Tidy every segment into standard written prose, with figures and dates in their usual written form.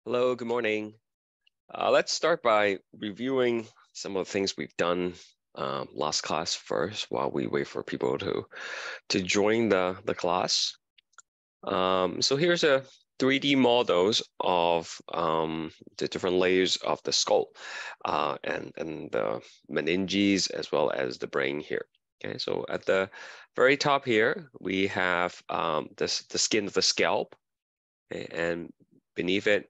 Hello, good morning. Let's start by reviewing some of the things we've done last class first while we wait for people to join the class. So here's a 3D models of the different layers of the skull and the meninges as well as the brain here. Okay, so at the very top here, we have the skin of the scalp, okay, and beneath it,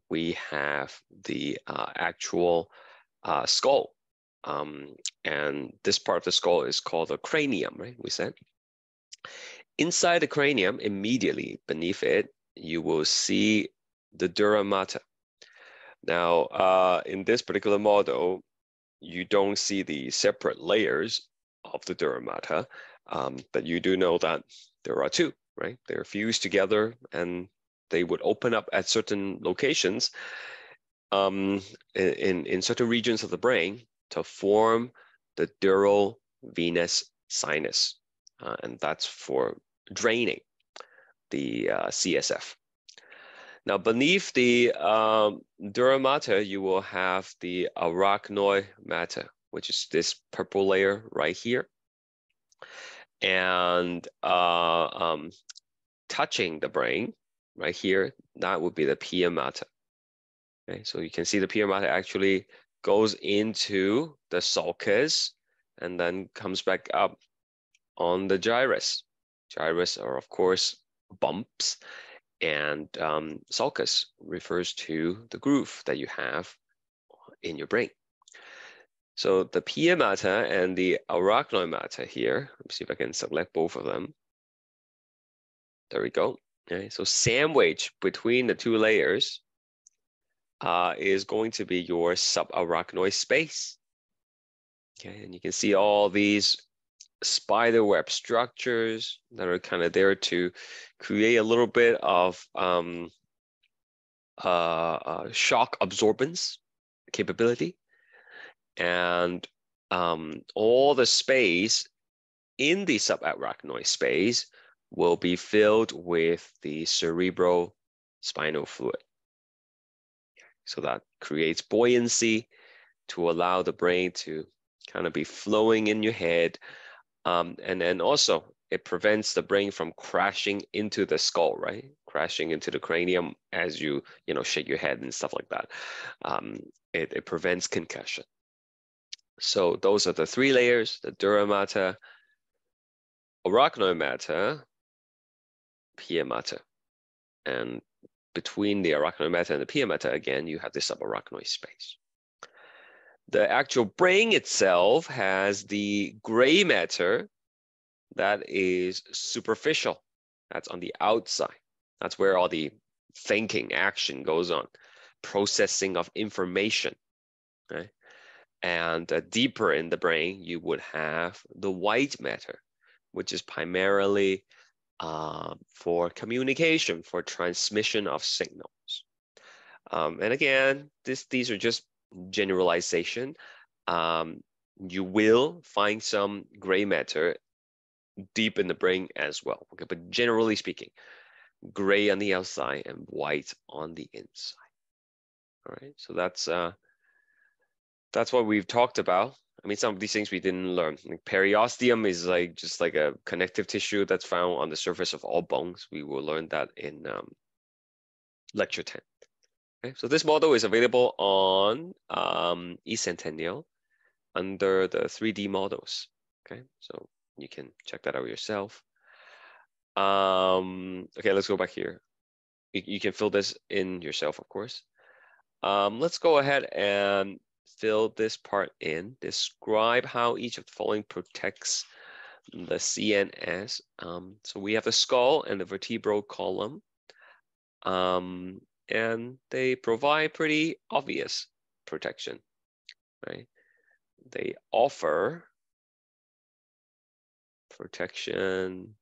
we have the actual skull. And this part of the skull is called the cranium, right? We said. Inside the cranium, immediately beneath it, you will see the dura mater. Now, in this particular model, you don't see the separate layers of the dura mater, but you do know that there are two, right? They're fused together and they would open up at certain locations in certain regions of the brain to form the dural venous sinus, and that's for draining the CSF. Now, beneath the dura mater, you will have the arachnoid mater, which is this purple layer right here. And touching the brain right here, that would be the pia mater. Okay, so you can see the pia mater actually goes into the sulcus and then comes back up on the gyrus. Gyrus are, of course, bumps, and sulcus refers to the groove that you have in your brain. So the pia mater and the arachnoid mater here, let me see if I can select both of them. There we go. Okay, so sandwich between the two layers is going to be your subarachnoid space. Okay, and you can see all these spider web structures that are kind of there to create a little bit of shock absorbance capability. And all the space in the subarachnoid space will be filled with the cerebral spinal fluid. So that creates buoyancy to allow the brain to kind of be flowing in your head. And then also it prevents the brain from crashing into the skull, right? Crashing into the cranium as you shake your head and stuff like that. It prevents concussion. So those are the three layers: the dura mater, arachnoid mater, pia mater. And between the arachnoid mater and the pia mater, again, you have the subarachnoid space. The actual brain itself has the gray matter that is superficial. That's on the outside. That's where all the thinking, action goes on, processing of information. Okay? And deeper in the brain, you would have the white matter, which is primarily for communication, for transmission of signals. And again, these are just generalization. You will find some gray matter deep in the brain as well. Okay, but generally speaking, gray on the outside and white on the inside. All right, so that's what we've talked about. I mean, some of these things we didn't learn. Like periosteum is like just like a connective tissue that's found on the surface of all bones. We will learn that in lecture 10. Okay, so this model is available on eCentennial under the 3D models. Okay, so you can check that out yourself. Okay, let's go back here. You can fill this in yourself, of course. Let's go ahead and fill this part in. Describe how each of the following protects the CNS. So we have the skull and the vertebral column. And they provide pretty obvious protection, right? They offer protection,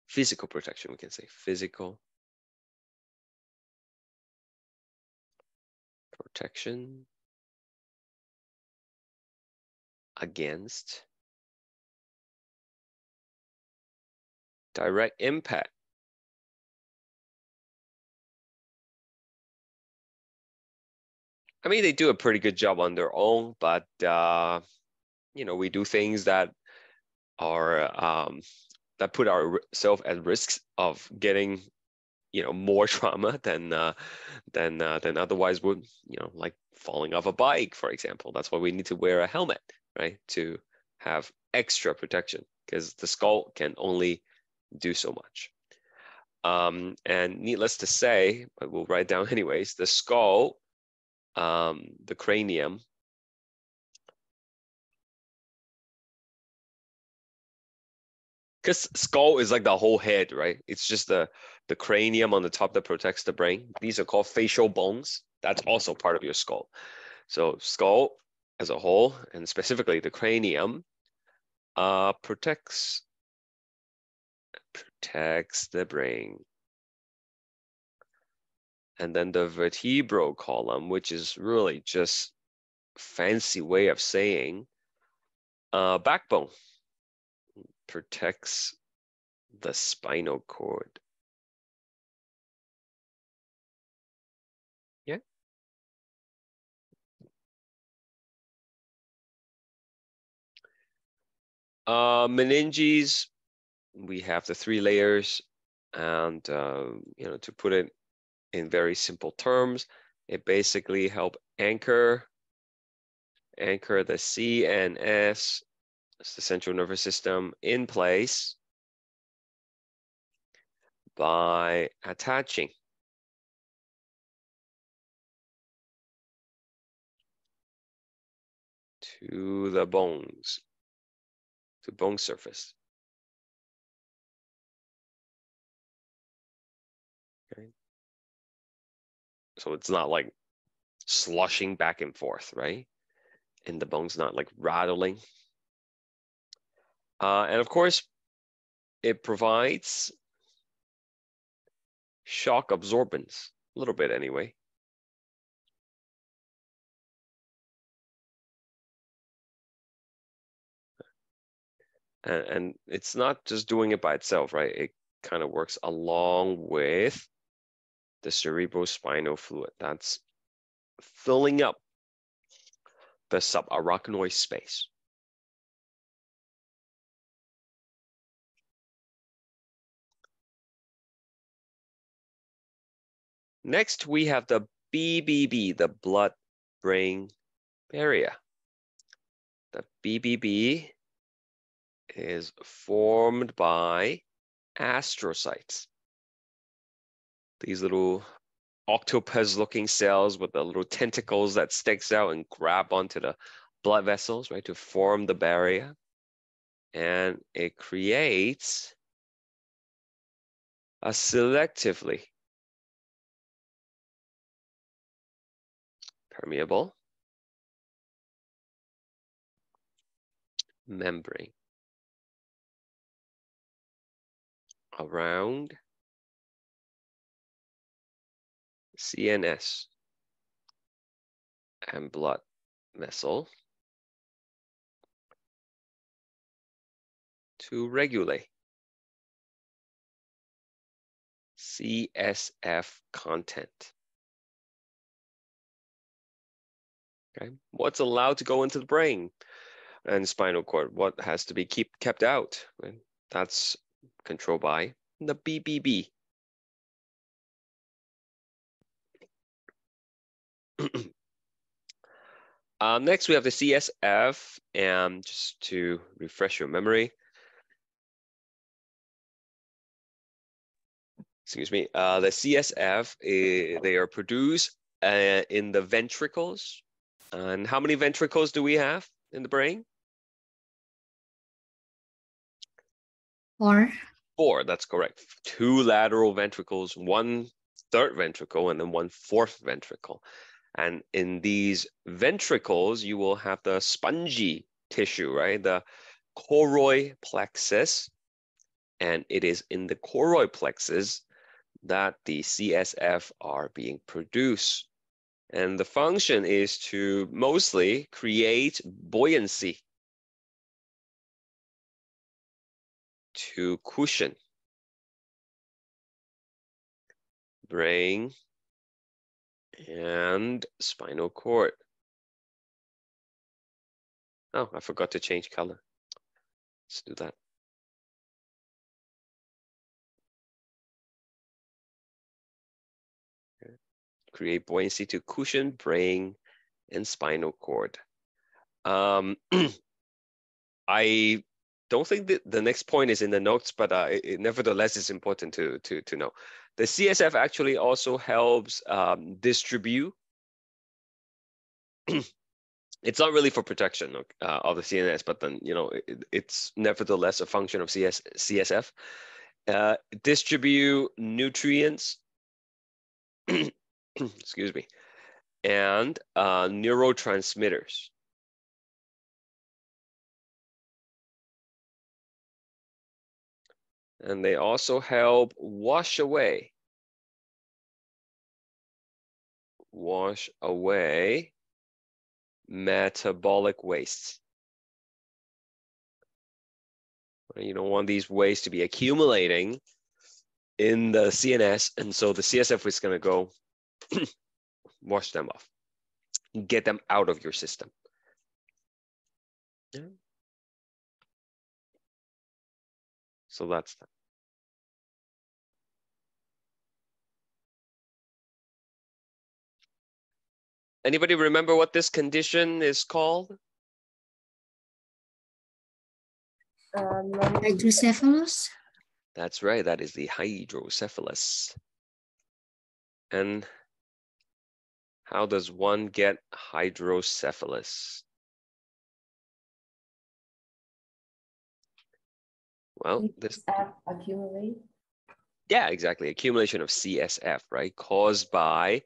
physical protection, we can say physical protection against direct impact I mean, they do a pretty good job on their own, but you know, we do things that are that put ourselves at risk of getting, you know, more trauma than otherwise would. You know, like falling off a bike, for example. That's why we need to wear a helmet, right? To have extra protection, because the skull can only do so much. And needless to say, but we'll write down anyways, the skull, the cranium, because skull is like the whole head, right? It's just the cranium on the top that protects the brain. These are called facial bones. That's also part of your skull. So skull as a whole, and specifically the cranium, protects the brain. And then the vertebral column, which is really just fancy way of saying backbone, protects the spinal cord. Yeah. Meninges, we have the 3 layers, and you know, to put it in very simple terms, it basically help anchor the CNS, that's the central nervous system, in place by attaching to the bones, to bone surface. Okay. So it's not like sloshing back and forth, right? And the bone's not like rattling. And of course, it provides shock absorbance, a little bit anyway. And it's not just doing it by itself, right? It kind of works along with the cerebrospinal fluid that's filling up the subarachnoid space. Next, we have the BBB, the blood-brain barrier. The BBB is formed by astrocytes. These little octopus-looking cells with the little tentacles that sticks out and grab onto the blood vessels, right, to form the barrier. And it creates a selectively permeable membrane around CNS and blood vessel to regulate CSF content. Okay, what's allowed to go into the brain and spinal cord? What has to be kept out? Right? That's controlled by the BBB. Next, we have the CSF, and just to refresh your memory, excuse me, the CSF, they are produced in the ventricles. And how many ventricles do we have in the brain? 4. 4, that's correct. 2 lateral ventricles, 1 third ventricle, and then 1 fourth ventricle. And in these ventricles, you will have the spongy tissue, right? The choroid plexus. And it is in the choroid plexus that the CSF are being produced. And the function is to mostly create buoyancy, to cushion brain and spinal cord. Oh, I forgot to change color. Let's do that. Okay. Create buoyancy to cushion, brain, and spinal cord. I don't think that the next point is in the notes, but nevertheless, it's important to know. The CSF actually also helps distribute. It's not really for protection of the CNS, but then it's nevertheless a function of CSF. Distribute nutrients, excuse me, and neurotransmitters. And they also help wash away metabolic wastes. You don't want these wastes to be accumulating in the CNS, and so the CSF is going to go wash them off, get them out of your system. Yeah. So that's that. Anybody remember what this condition is called? Hydrocephalus. That's right. That is the hydrocephalus. And how does one get hydrocephalus? Well, this accumulate. Yeah, exactly. Accumulation of CSF, right? Caused by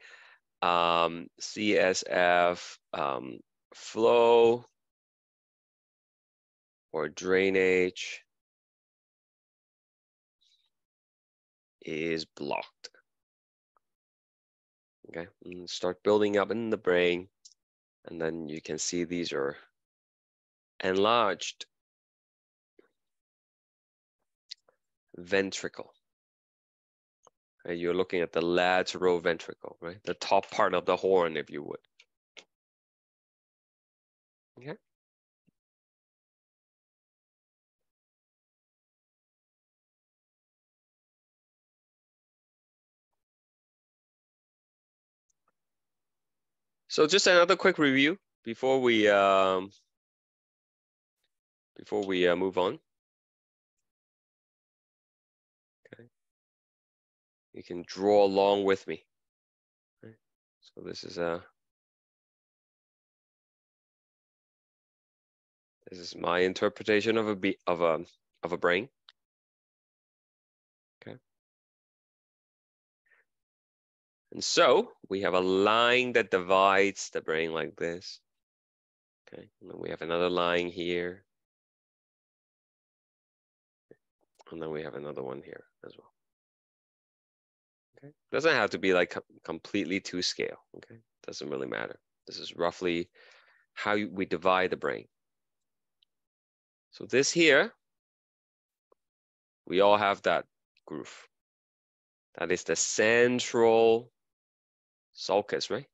CSF flow or drainage is blocked. Okay, and start building up in the brain, and then you can see these are enlarged ventricle. Okay, you're looking at the lateral ventricle, right? The top part of the horn, if you would. Okay. So just another quick review before we move on. Okay. You can draw along with me. Okay. So this is my interpretation of a brain. Okay. And so we have a line that divides the brain like this. Okay. And then we have another line here. And then we have another one here as well. Okay. Doesn't have to be like completely to scale. Okay. Doesn't really matter. This is roughly how we divide the brain. So this here, we all have that groove. That is the central sulcus, right?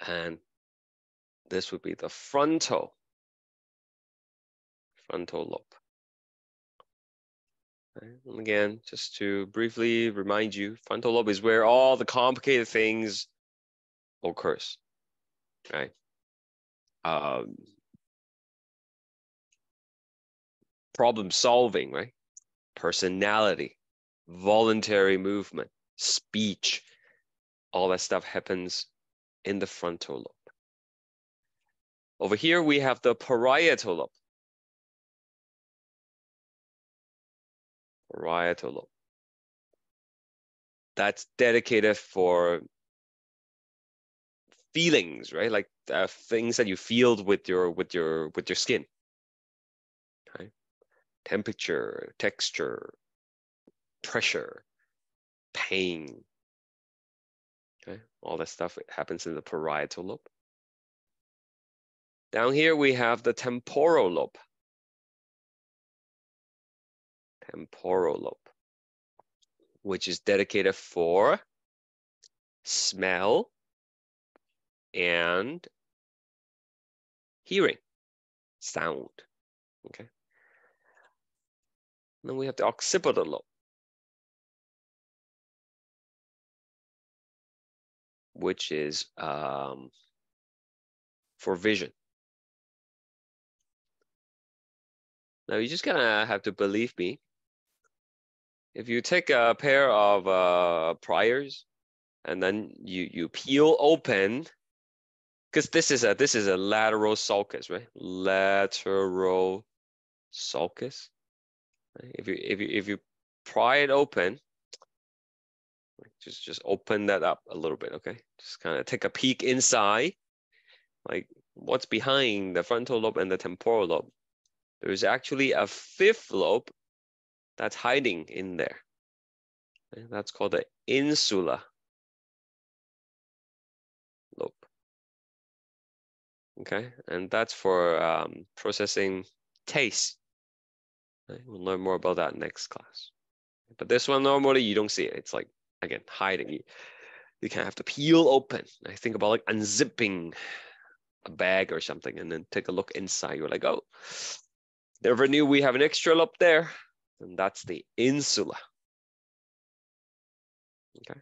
And this would be the frontal lobe. Okay. And again, just to briefly remind you, frontal lobe is where all the complicated things occurs, right? Problem solving, right? Personality, voluntary movement, speech, all that stuff happens in the frontal lobe. Over here, we have the parietal lobe. Parietal lobe. That's dedicated for feelings, right? Like things that you feel with your skin. Okay? Temperature, texture, pressure, pain. Okay, all that stuff happens in the parietal lobe. Down here we have the temporal lobe. Temporal lobe. which is dedicated for smell and hearing, sound, okay? Then we have the occipital lobe, which is for vision. Now you just gonna have to believe me. If you take a pair of pliers and then you peel open, because this is a lateral sulcus, right? Lateral sulcus. Right? If you pry it open, just open that up a little bit, okay? Just kind of take a peek inside, like what's behind the frontal lobe and the temporal lobe. There's actually a fifth lobe that's hiding in there. Okay? That's called the insula lobe. Okay, and that's for processing taste. Okay? We'll learn more about that next class. But this one, normally you don't see it. It's like, again, hiding. You kind of have to peel open. I think about like unzipping a bag or something and then take a look inside. You're like, oh, never knew we have an extra lobe there. And that's the insula. Okay.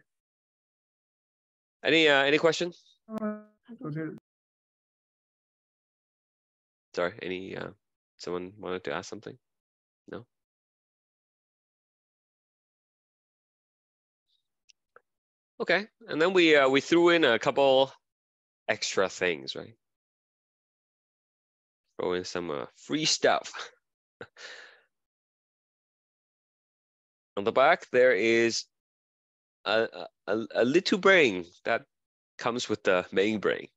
Any questions? Sorry, someone wanted to ask something? No? Okay, and then we threw in a couple extra things, right? Throw in some free stuff. On the back, there is a little brain that comes with the main brain.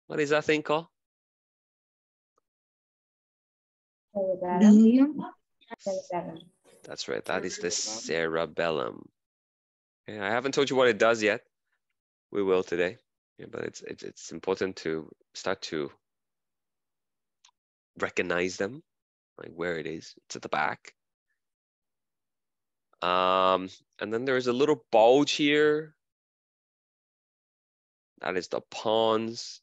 What is that thing called? Cerebellum. That's right, that is the cerebellum. Okay, I haven't told you what it does yet. We will today. Yeah, but it's important to start to recognize them, like where it is. It's at the back. And then there's a little bulge here. That is the pons.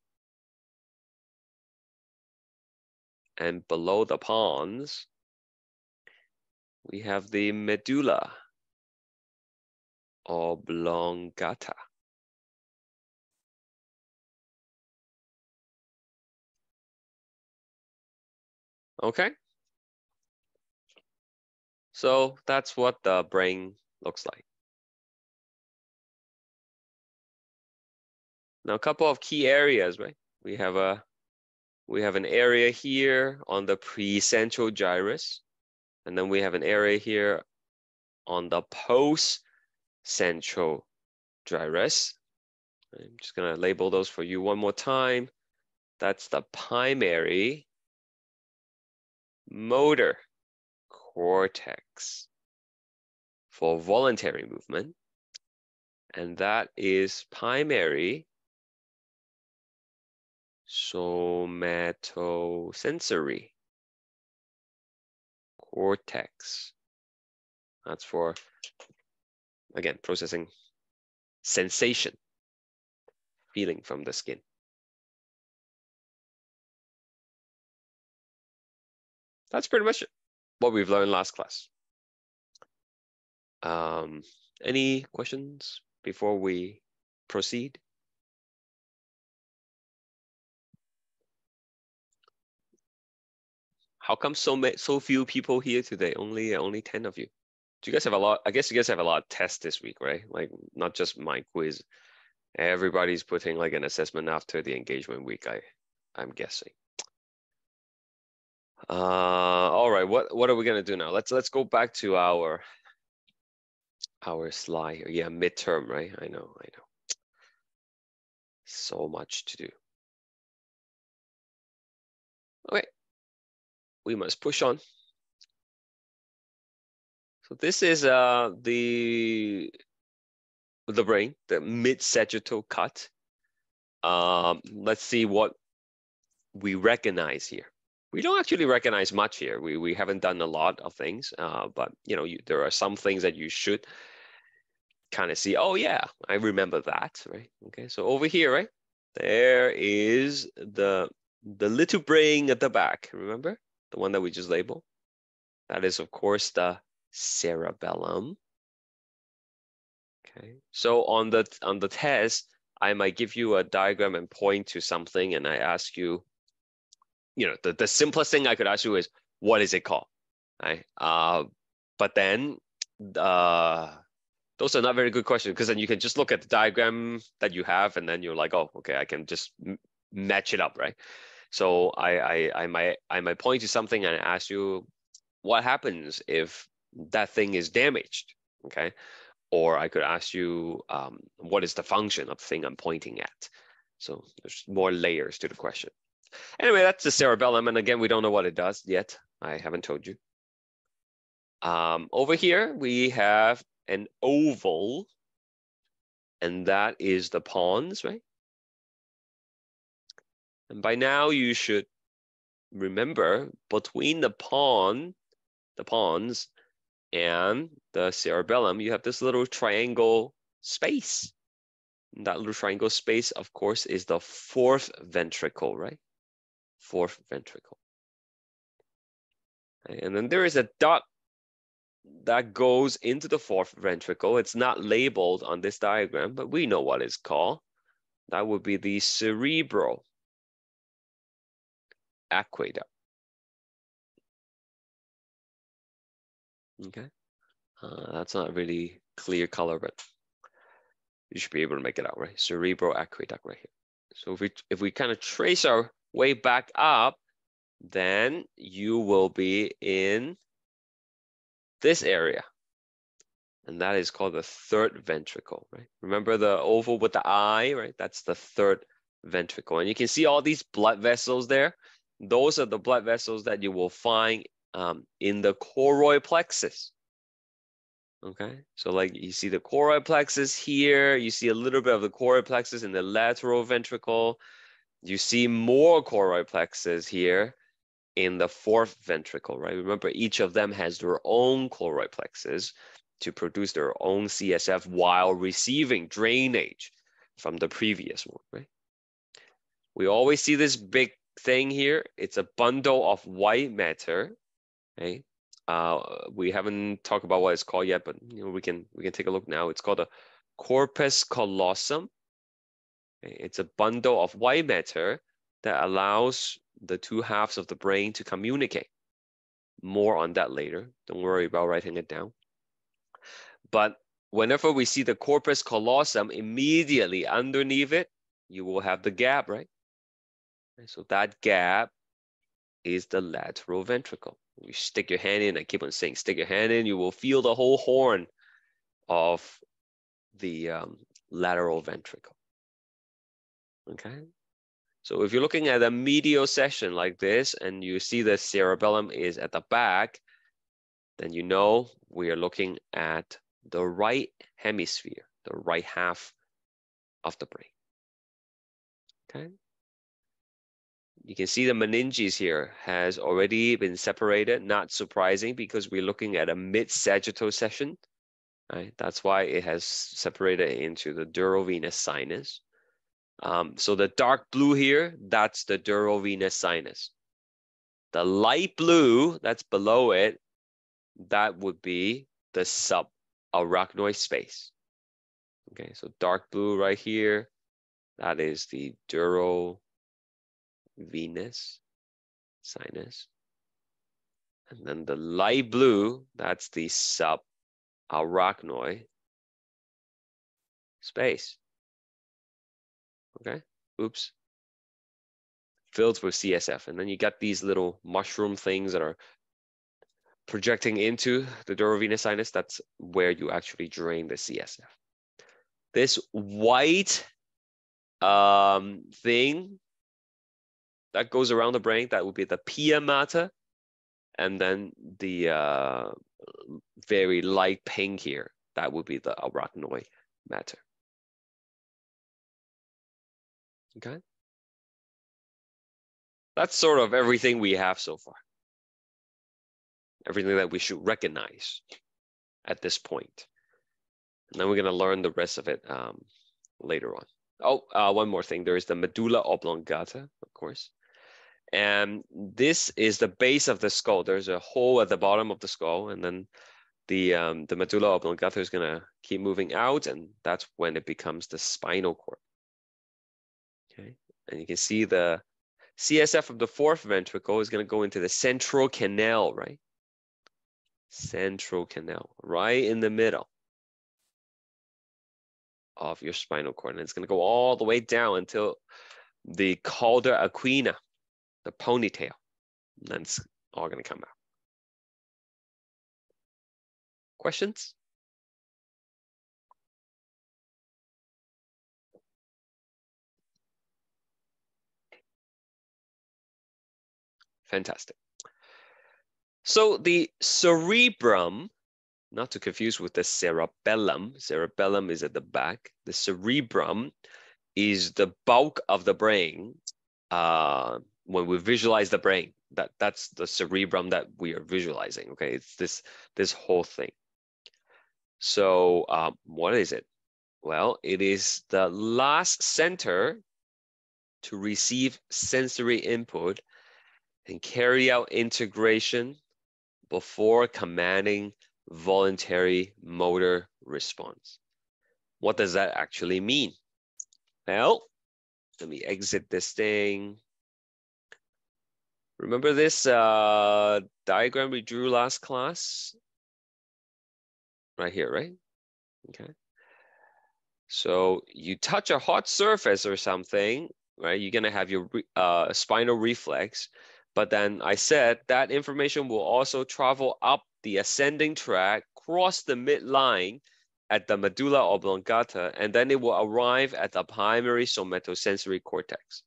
And below the pons, we have the medulla oblongata. Okay. So that's what the brain looks like. Now, a couple of key areas, right? We have an area here on the precentral gyrus, and then we have an area here on the post-central gyrus. I'm just gonna label those for you one more time. That's the primary motor cortex for voluntary movement, and that is primary somatosensory cortex. That's for, again, processing sensation, feeling from the skin. That's pretty much what we've learned last class. Any questions before we proceed? How come so few people here today? Only 10 of you. Do you guys have a lot? I guess you guys have a lot of tests this week, right? Like not just my quiz. Everybody's putting like an assessment after the engagement week. I'm guessing. All right. What are we gonna do now? Let's go back to our slide. Yeah, midterm, right? I know. So much to do. Okay. We must push on. So this is the brain, the mid-sagittal cut. Let's see what we recognize here. We don't actually recognize much here. We haven't done a lot of things, but there are some things that you should kind of see. Oh yeah, I remember that, right? Okay, so over here, right, there is the little brain at the back. Remember the one that we just labeled? That is, of course, the cerebellum. Okay, so on the test, I might give you a diagram and point to something, and I ask you, the simplest thing I could ask you is, what is it called? Right? But then those are not very good questions, because then you can just look at the diagram that you have, and then you're like, oh, okay, I can just match it up, right? So I might point to something and ask you, what happens if that thing is damaged? Okay. Or I could ask you, what is the function of the thing I'm pointing at? So there's more layers to the question. Anyway, that's the cerebellum. And again, we don't know what it does yet. I haven't told you. Over here, we have an oval, and that is the pons, right? And by now, you should remember, between the pons and the cerebellum, you have this little triangle space. And that little triangle space, of course, is the fourth ventricle, right? Fourth ventricle. And then there is a dot that goes into the fourth ventricle. It's not labeled on this diagram, but we know what it's called. That would be the cerebral aqueduct. Okay, that's not really clear color, but you should be able to make it out, right? Cerebral aqueduct right here. So if we kind of trace our way back up, then you will be in this area. And that is called the third ventricle, right? Remember the oval with the eye, right? That's the third ventricle. And you can see all these blood vessels there. Those are the blood vessels that you will find in the choroid plexus. Okay, so like you see the choroid plexus here, you see a little bit of the choroid plexus in the lateral ventricle. You see more choroid plexus here in the fourth ventricle, right? Remember, each of them has their own choroid plexus to produce their own CSF while receiving drainage from the previous one, right? We always see this big thing here. It's a bundle of white matter, right? We haven't talked about what it's called yet, but we can take a look now. It's called a corpus callosum. Okay? It's a bundle of white matter that allows the two halves of the brain to communicate. More on that later. Don't worry about writing it down. But whenever we see the corpus callosum, immediately underneath it, you will have the gap, right? So that gap is the lateral ventricle. You stick your hand in, I keep on saying, stick your hand in, you will feel the whole horn of the lateral ventricle. Okay. So if you're looking at a medial section like this and you see the cerebellum is at the back, then you know we are looking at the right hemisphere, the right half of the brain. Okay. You can see the meninges here has already been separated, not surprising because we're looking at a mid-sagittal section. Right? That's why it has separated into the durovenous sinus. So the dark blue here, that's the durovenous sinus. The light blue that's below it, that would be the subarachnoid space. Okay, so dark blue right here, that is the durovenous sinus. And then the light blue, that's the subarachnoid space. Okay, oops. Filled with CSF. And then you got these little mushroom things that are projecting into the durovenous sinus. That's where you actually drain the CSF. This white thing that goes around the brain, that would be the pia mater. And then the very light pink here, that would be the arachnoid matter. Okay. That's sort of everything we have so far. Everything that we should recognize at this point. And then we're going to learn the rest of it later on. Oh, one more thing. There is the medulla oblongata, of course. And this is the base of the skull. There's a hole at the bottom of the skull, and then the medulla oblongata is going to keep moving out, and that's when it becomes the spinal cord. Okay, and you can see the CSF from the fourth ventricle is going to go into the central canal, right? Central canal, right in the middle of your spinal cord. And it's going to go all the way down until the cauda equina, the ponytail. And then it's all going to come out. Questions? Fantastic. So the cerebrum, not to confuse with the cerebellum. Cerebellum is at the back. The cerebrum is the bulk of the brain. When we visualize the brain, that's the cerebrum that we are visualizing. Okay, it's this whole thing. So what is it? Well, it is the last center to receive sensory input and carry out integration before commanding voluntary motor response. What does that actually mean? Well, let me exit this thing. Remember this diagram we drew last class? Right here, right? Okay. So you touch a hot surface or something, right? You're gonna have your spinal reflex. But then I said that information will also travel up the ascending track, cross the midline at the medulla oblongata, and then it will arrive at the primary somatosensory cortex.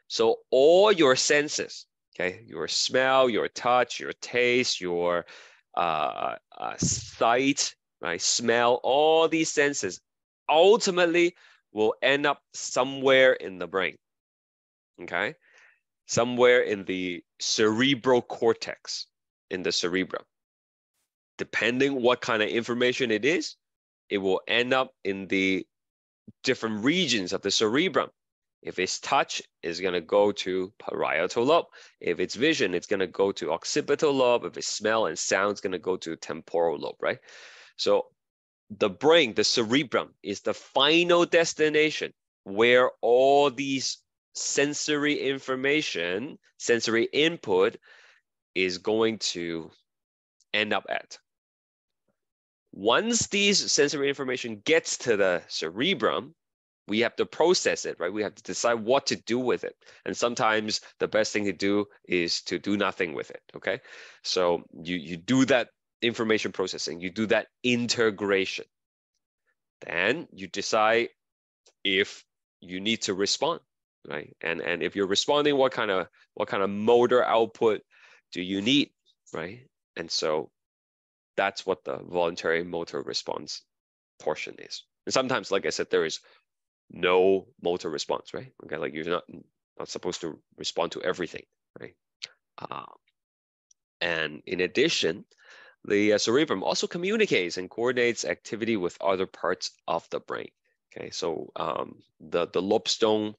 So all your senses, okay, your smell, your touch, your taste, your sight, right, smell, all these senses ultimately will end up somewhere in the brain, okay? Somewhere in the cerebral cortex, in the cerebrum. Depending what kind of information it is, it will end up in the different regions of the cerebrum. If it's touch, it's going to go to parietal lobe. If it's vision, it's going to go to occipital lobe. If it's smell and sound, it's going to go to temporal lobe, right? So the brain, the cerebrum, is the final destination where all these sensory information, sensory input is going to end up at. Once these sensory information gets to the cerebrum, we have to process it, right? We have to decide what to do with it. And sometimes the best thing to do is to do nothing with it, okay? So you do that information processing, you do that integration. Then you decide if you need to respond, right? And if you're responding, what kind of motor output do you need, right? And so that's what the voluntary motor response portion is. And sometimes, like I said, there is no motor response, right? Okay, like you're not supposed to respond to everything, right? And in addition, the cerebrum also communicates and coordinates activity with other parts of the brain. Okay, so the lobestone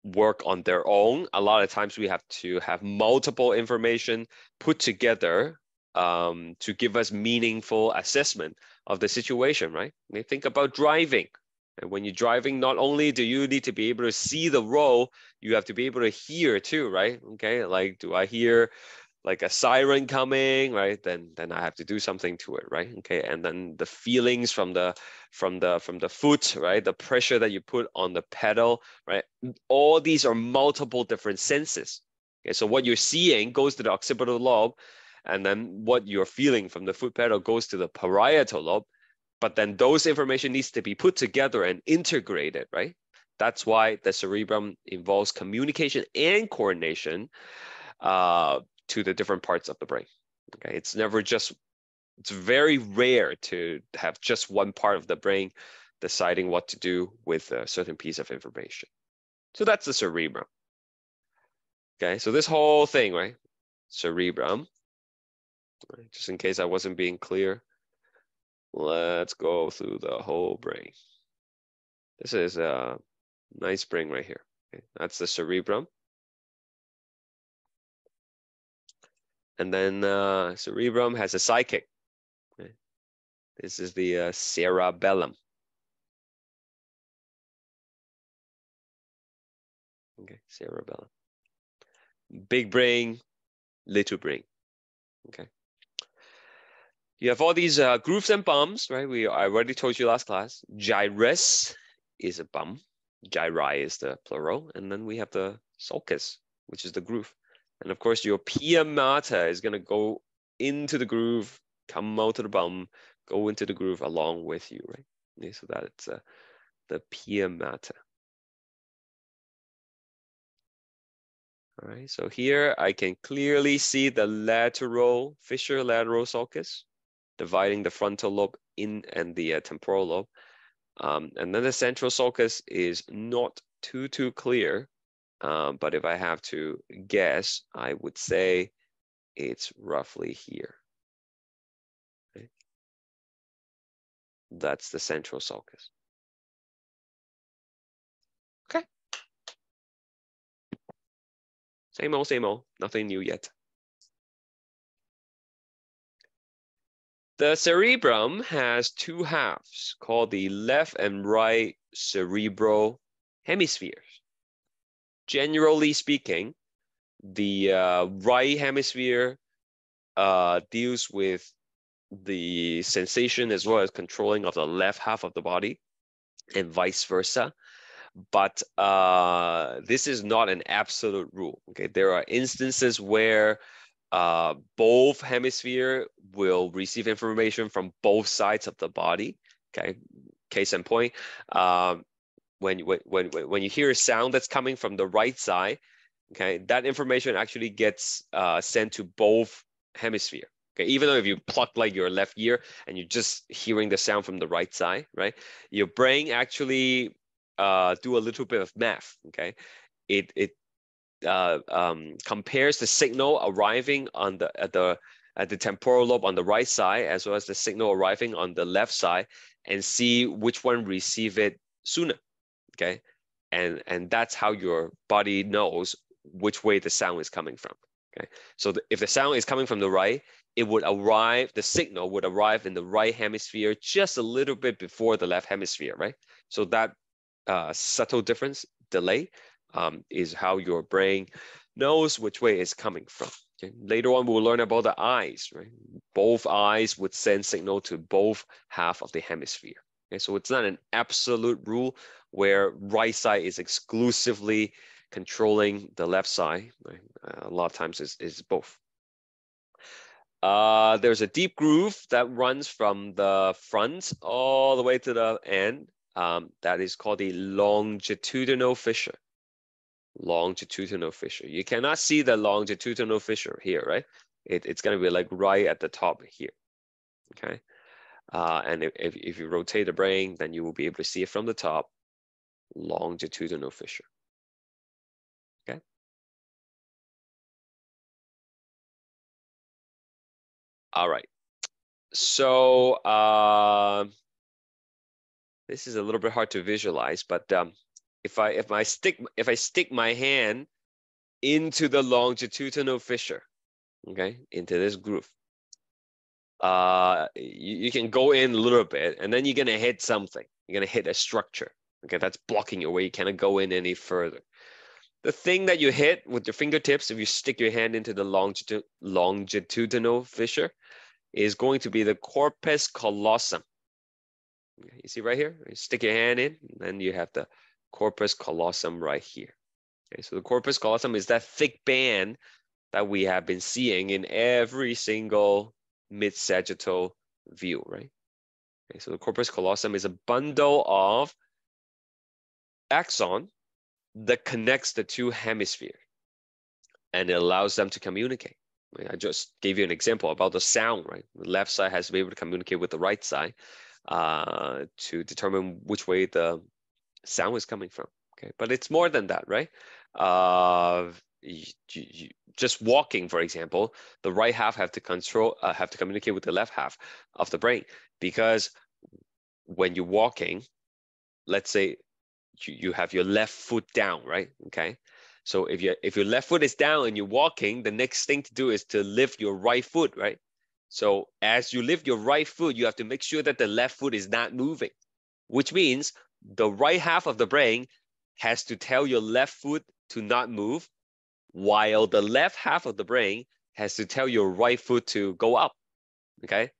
work on their own. A lot of times we have to have multiple information put together to give us meaningful assessment of the situation, right? We think about driving. And when you're driving, not only do you need to be able to see the road, you have to be able to hear too, right? Okay, like do I hear like a siren coming, right? Then I have to do something to it, right? Okay, and then the feelings from the foot, right? The pressure that you put on the pedal, right? All these are multiple different senses. Okay, so what you're seeing goes to the occipital lobe, and then what you're feeling from the foot pedal goes to the parietal lobe. But then those information needs to be put together and integrated, right? That's why the cerebrum involves communication and coordination to the different parts of the brain. Okay, it's never just, it's very rare to have just one part of the brain deciding what to do with a certain piece of information. So that's the cerebrum. Okay, so this whole thing, right? Cerebrum. Right? Just in case I wasn't being clear, let's go through the whole brain. This is a nice brain right here. Okay, that's the cerebrum. And then cerebrum has a sidekick. Okay? This is the cerebellum. Okay, cerebellum. Big brain, little brain. Okay. You have all these grooves and bumps, right? I already told you last class. Gyrus is a bump. Gyri is the plural. And then we have the sulcus, which is the groove. And of course, your pia mater is going to go into the groove, come out to the bum, go into the groove along with you, right? Okay, so that's the pia mater. All right, so here I can clearly see the lateral fissure, lateral sulcus, dividing the frontal lobe in and the temporal lobe. And then the central sulcus is not too clear. But if I have to guess, I would say it's roughly here. Okay? That's the central sulcus. Okay. Same old, nothing new yet. The cerebrum has two halves called the left and right cerebral hemispheres. Generally speaking, the right hemisphere deals with the sensation as well as controlling of the left half of the body and vice versa. But this is not an absolute rule. Okay, there are instances where both hemisphere will receive information from both sides of the body. Okay, case in point, when you hear a sound that's coming from the right side, okay, that information actually gets sent to both hemisphere. Okay, even though if you pluck like your left ear and you're just hearing the sound from the right side, right? Your brain actually do a little bit of math. Okay, it compares the signal arriving on at the temporal lobe on the right side as well as the signal arriving on the left side and see which one receive it sooner. Okay, and that's how your body knows which way the sound is coming from. Okay, so if the sound is coming from the right, it would arrive, the signal would arrive in the right hemisphere just a little bit before the left hemisphere, right? So that subtle difference, delay, is how your brain knows which way it's coming from. Okay? Later on, we'll learn about the eyes, right? Both eyes would send signal to both half of the hemisphere. Okay, so it's not an absolute rule where right side is exclusively controlling the left side. Right? A lot of times it's both. There's a deep groove that runs from the front all the way to the end. That is called the longitudinal fissure. Longitudinal fissure. You cannot see the longitudinal fissure here, right? It's going to be like right at the top here. Okay. And if you rotate the brain, then you will be able to see it from the top. Longitudinal fissure. Okay. All right. So this is a little bit hard to visualize, but if I stick my hand into the longitudinal fissure, okay, into this groove, you can go in a little bit, and then you're gonna hit something. You're gonna hit a structure. Okay, that's blocking your way. You cannot go in any further. The thing that you hit with your fingertips, if you stick your hand into the longitudinal fissure, is going to be the corpus callosum. You see right here? You stick your hand in, and then you have the corpus callosum right here. Okay, so the corpus callosum is that thick band that we have been seeing in every single mid-sagittal view, right? Okay, so the corpus callosum is a bundle of axon that connects the two hemispheres, and it allows them to communicate. I just gave you an example about the sound, right? The left side has to be able to communicate with the right side to determine which way the sound is coming from. Okay, but it's more than that, right? just walking, for example, the right half have to communicate with the left half of the brain, because when you're walking, let's say you have your left foot down, right? Okay. So if your left foot is down and you're walking, the next thing to do is to lift your right foot, right? So as you lift your right foot, you have to make sure that the left foot is not moving, which means the right half of the brain has to tell your left foot to not move, while the left half of the brain has to tell your right foot to go up, okay?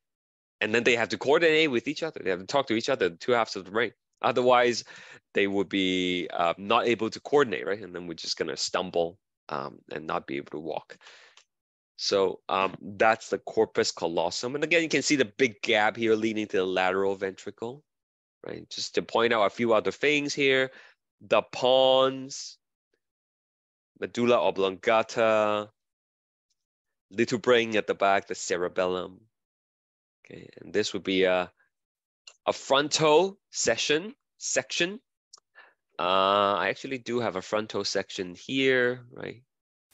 And then they have to coordinate with each other. They have to talk to each other, the two halves of the brain. Otherwise, they would be not able to coordinate, right? And then we're just gonna stumble and not be able to walk. So that's the corpus callosum. And again, you can see the big gap here leading to the lateral ventricle, right? Just to point out a few other things here, the pons, medulla oblongata, little brain at the back, the cerebellum. Okay, and this would be a frontal section. I actually do have a frontal section here, right,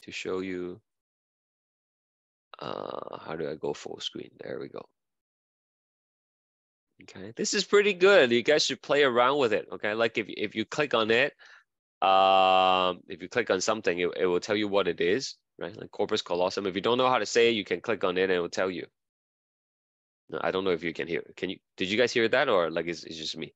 to show you. How do I go full screen? There we go. Okay, this is pretty good. You guys should play around with it. Okay, like if you click on it, if you click on something, it will tell you what it is, right? Like corpus callosum. If you don't know how to say it, you can click on it and it will tell you. No, I don't know if you can hear. Did you guys hear that, or like it's just me?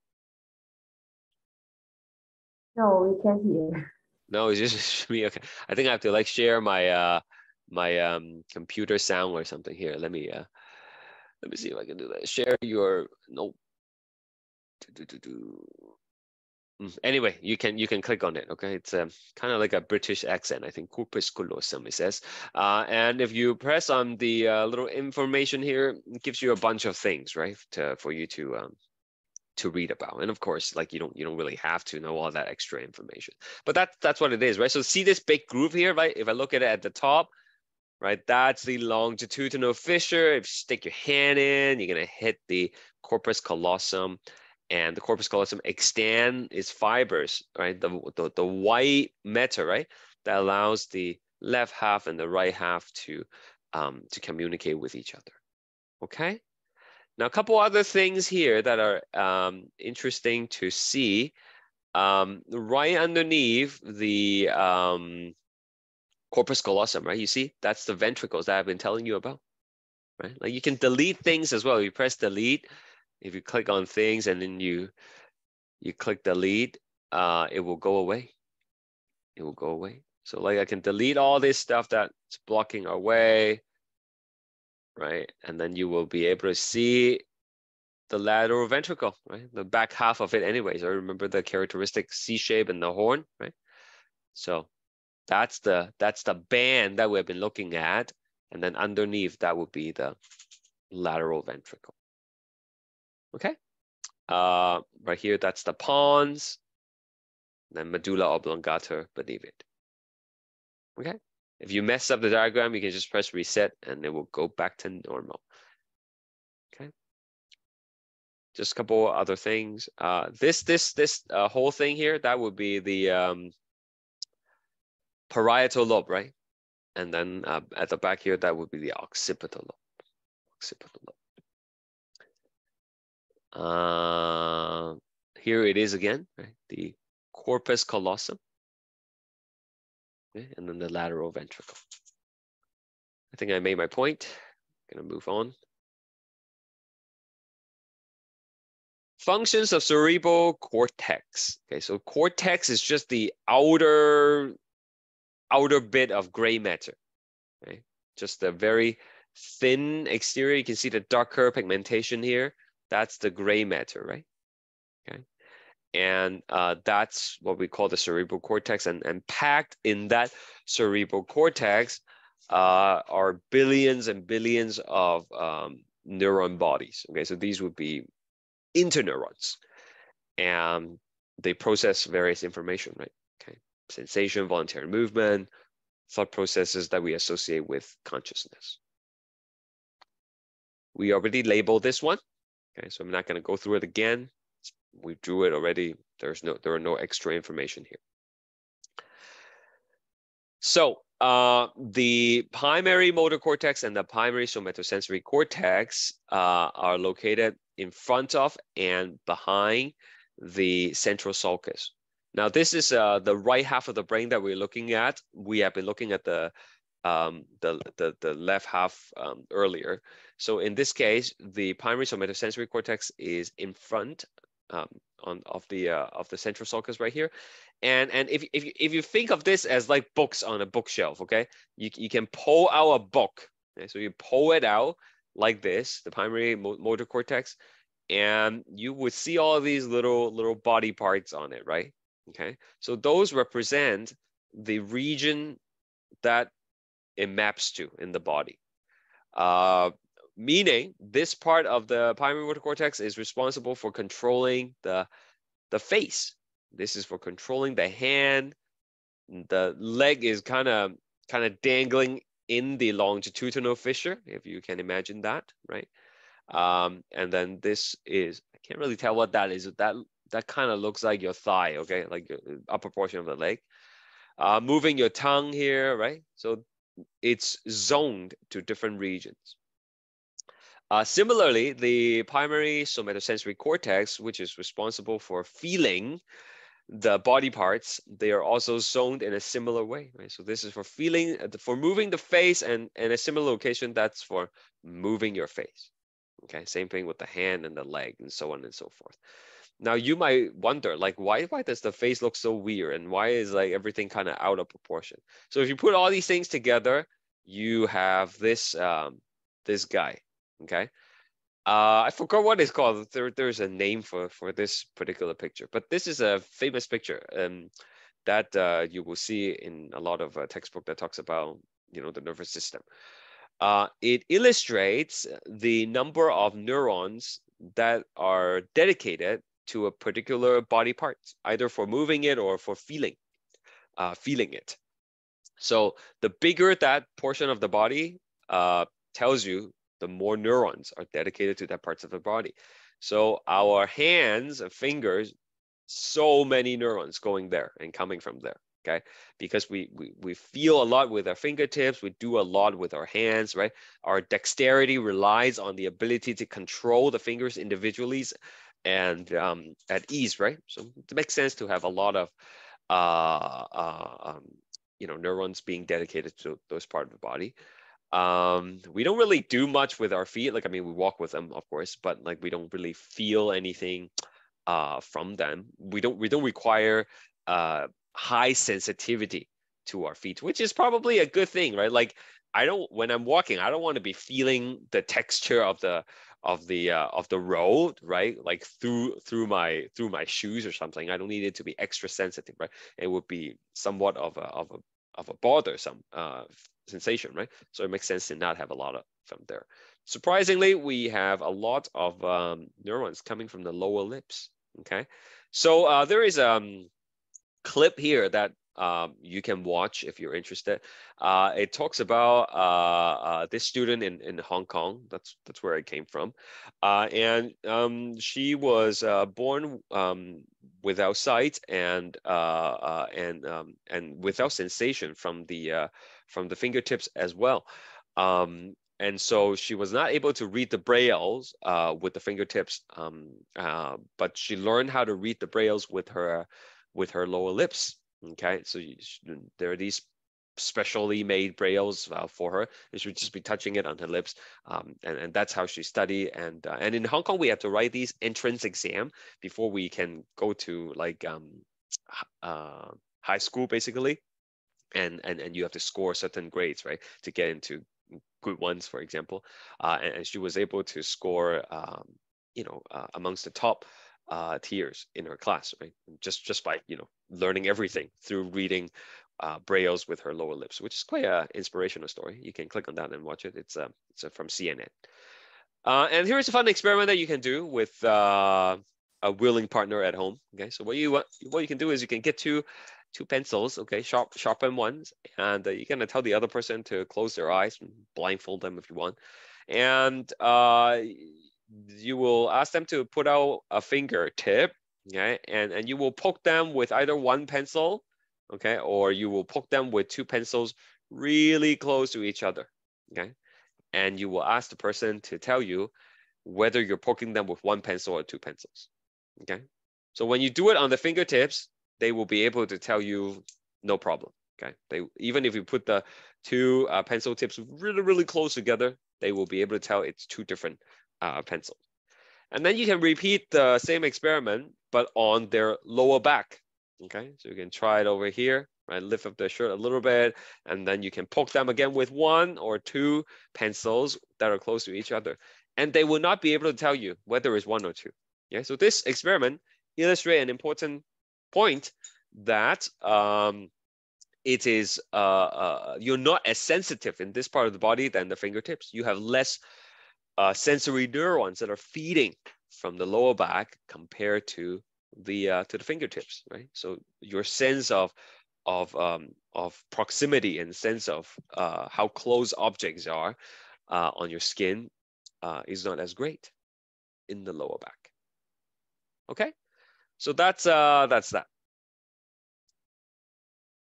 No, we can't hear. No, it's just me. Okay, I think I have to like share my my computer sound or something here. Let me see if I can do that. Share your nope. Anyway, you can click on it. Okay, it's kind of like a British accent. I think corpus callosum it says. And if you press on the little information here, it gives you a bunch of things, right, for you to read about. And of course, like you don't really have to know all that extra information. But that's what it is, right? So see this big groove here, right? If I look at it at the top, right, that's the longitudinal fissure. If you stick your hand in, you're gonna hit the corpus callosum. And the corpus callosum extend its fibers, right? The white matter, right? That allows the left half and the right half to communicate with each other. Okay. Now, a couple other things here that are interesting to see. Right underneath the corpus callosum, right? You see, that's the ventricles that I've been telling you about, right? Like you can delete things as well. You press delete. If you click on things and then you click delete, it will go away. It will go away. So like I can delete all this stuff that's blocking our way, right? And then you will be able to see the lateral ventricle, right? The back half of it anyways. I remember the characteristic C shape in the horn, right? So that's the band that we've been looking at. And then underneath that would be the lateral ventricle. Okay. Right here, that's the pons, then medulla oblongata beneath it. Okay. If you mess up the diagram, you can just press reset and it will go back to normal. Okay. Just a couple other things. This whole thing here, that would be the parietal lobe, right? And then at the back here, that would be the occipital lobe. Occipital lobe. Here it is again, right? The corpus callosum, okay? And then the lateral ventricle. I think I made my point. I'm gonna move on. Functions of cerebral cortex. Okay, so cortex is just the outer bit of gray matter, right? Just a very thin exterior. You can see the darker pigmentation here. That's the gray matter, right? Okay, and that's what we call the cerebral cortex. And packed in that cerebral cortex are billions and billions of neuron bodies. Okay, so these would be interneurons, and they process various information, right? Okay, sensation, voluntary movement, thought processes that we associate with consciousness. We already labeled this one, okay, so I'm not going to go through it again. We drew it already. There are no extra information here. So the primary motor cortex and the primary somatosensory cortex are located in front of and behind the central sulcus. Now, this is the right half of the brain that we're looking at. We have been looking at the left half earlier. So in this case, the primary somatosensory cortex is in front of the central sulcus right here. And if you think of this as like books on a bookshelf, okay, you can pull out a book. Okay? So you pull it out like this, the primary motor cortex, and you would see all these little body parts on it, right? Okay, so those represent the region that it maps to in the body. Meaning this part of the primary motor cortex is responsible for controlling the face. This is for controlling the hand. The leg is kind of dangling in the longitudinal fissure, if you can imagine that, right? And then this is, I can't really tell what that is. That kind of looks like your thigh, okay? Like your upper portion of the leg. Moving your tongue here, right? So it's zoned to different regions. Similarly, the primary somatosensory cortex, which is responsible for feeling the body parts, they are also zoned in a similar way, right? So this is for feeling, for moving the face, and a similar location, that's for moving your face. Okay, same thing with the hand and the leg and so on and so forth. Now you might wonder, like, why does the face look so weird, and why is like everything kind of out of proportion? So if you put all these things together, you have this this guy. Okay, I forgot what it's called. There's a name for this particular picture, but this is a famous picture that you will see in a lot of textbook that talks about, you know, the nervous system. It illustrates the number of neurons that are dedicated to a particular body part, either for moving it or for feeling it. So the bigger that portion of the body tells you, the more neurons are dedicated to that parts of the body. So our hands and fingers, so many neurons going there and coming from there. Okay, because we feel a lot with our fingertips, we do a lot with our hands, right? Our dexterity relies on the ability to control the fingers individually and at ease, right? So it makes sense to have a lot of you know, neurons being dedicated to those parts of the body. We don't really do much with our feet. Like, I mean, we walk with them, of course, but like we don't really feel anything from them. We don't require high sensitivity to our feet, which is probably a good thing, right? Like, when I'm walking, I don't want to be feeling the texture of the road, right? Like through my shoes or something. I don't need it to be extra sensitive, right? It would be somewhat of a bothersome sensation, right? So it makes sense to not have a lot of them there. Surprisingly, we have a lot of neurons coming from the lower lips. Okay, so there is clip here that you can watch if you're interested. It talks about this student in Hong Kong. That's where it came from, and she was born without sight and without sensation from the fingertips as well. And so she was not able to read the brailles with the fingertips, but she learned how to read the brailles with her lower lips. Okay, so there are these specially made brailles for her, and she would just be touching it on her lips, and that's how she studied. And in Hong Kong, we have to write these entrance exam before we can go to like high school, basically, and you have to score certain grades, right, to get into good ones, for example. And she was able to score, you know, amongst the top tiers in her class, right? Just by, you know, learning everything through reading brailles with her lower lips, which is quite an inspirational story. You can click on that and watch it. It's from CNN. And here's a fun experiment that you can do with a willing partner at home. Okay, so what you can do is you can get two pencils, okay, sharpened ones, and you're gonna tell the other person to close their eyes and blindfold them if you want, and you will ask them to put out a fingertip, okay, and you will poke them with either one pencil okay? Or you will poke them with two pencils really close to each other, okay? And you will ask the person to tell you whether you're poking them with one pencil or two pencils, okay? So when you do it on the fingertips, they will be able to tell you no problem, okay? Even if you put the two pencil tips really, really close together, they will be able to tell it's two different pencils. And then you can repeat the same experiment, but on their lower back, okay? So you can try it over here, right? Lift up the shirt a little bit, and then you can poke them again with one or two pencils that are close to each other. And they will not be able to tell you whether it's one or two. Yeah, so this experiment illustrates an important point that it is you're not as sensitive in this part of the body than the fingertips. You have less sensory neurons that are feeding from the lower back compared to the fingertips, right? So your sense of proximity and sense of how close objects are on your skin is not as great in the lower back. Okay, so that's that.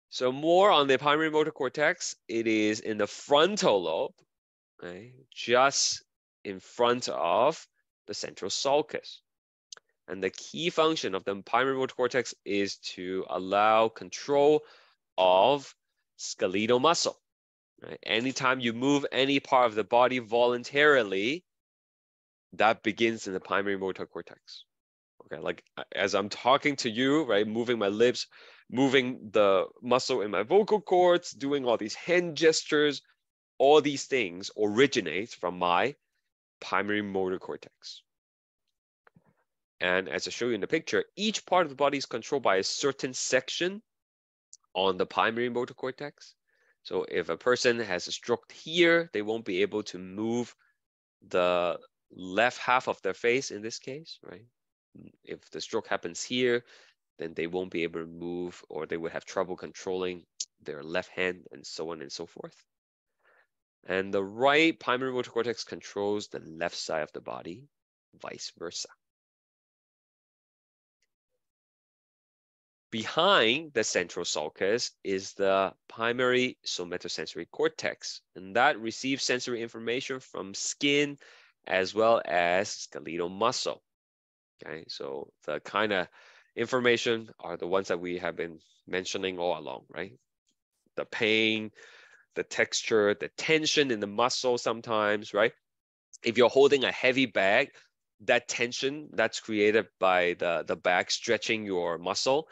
So more on the primary motor cortex. It is in the frontal lobe, right? Just in front of the central sulcus. And the key function of the primary motor cortex is to allow control of skeletal muscle. Right? Anytime you move any part of the body voluntarily, that begins in the primary motor cortex. Okay, like as I'm talking to you, right, moving my lips, moving the muscle in my vocal cords, doing all these hand gestures, all these things originate from my primary motor cortex. And as I show you in the picture, each part of the body is controlled by a certain section on the primary motor cortex. So if a person has a stroke here, they won't be able to move the left half of their face in this case, right? If the stroke happens here, then they won't be able to move, or they would have trouble controlling their left hand, and so on and so forth. And the right primary motor cortex controls the left side of the body, vice versa. Behind the central sulcus is the primary somatosensory cortex, and that receives sensory information from skin as well as skeletal muscle. Okay, so the kind of information are the ones that we have been mentioning all along, right? The pain, the texture, the tension in the muscle sometimes, right? If you're holding a heavy bag, that tension that's created by the bag stretching your muscle,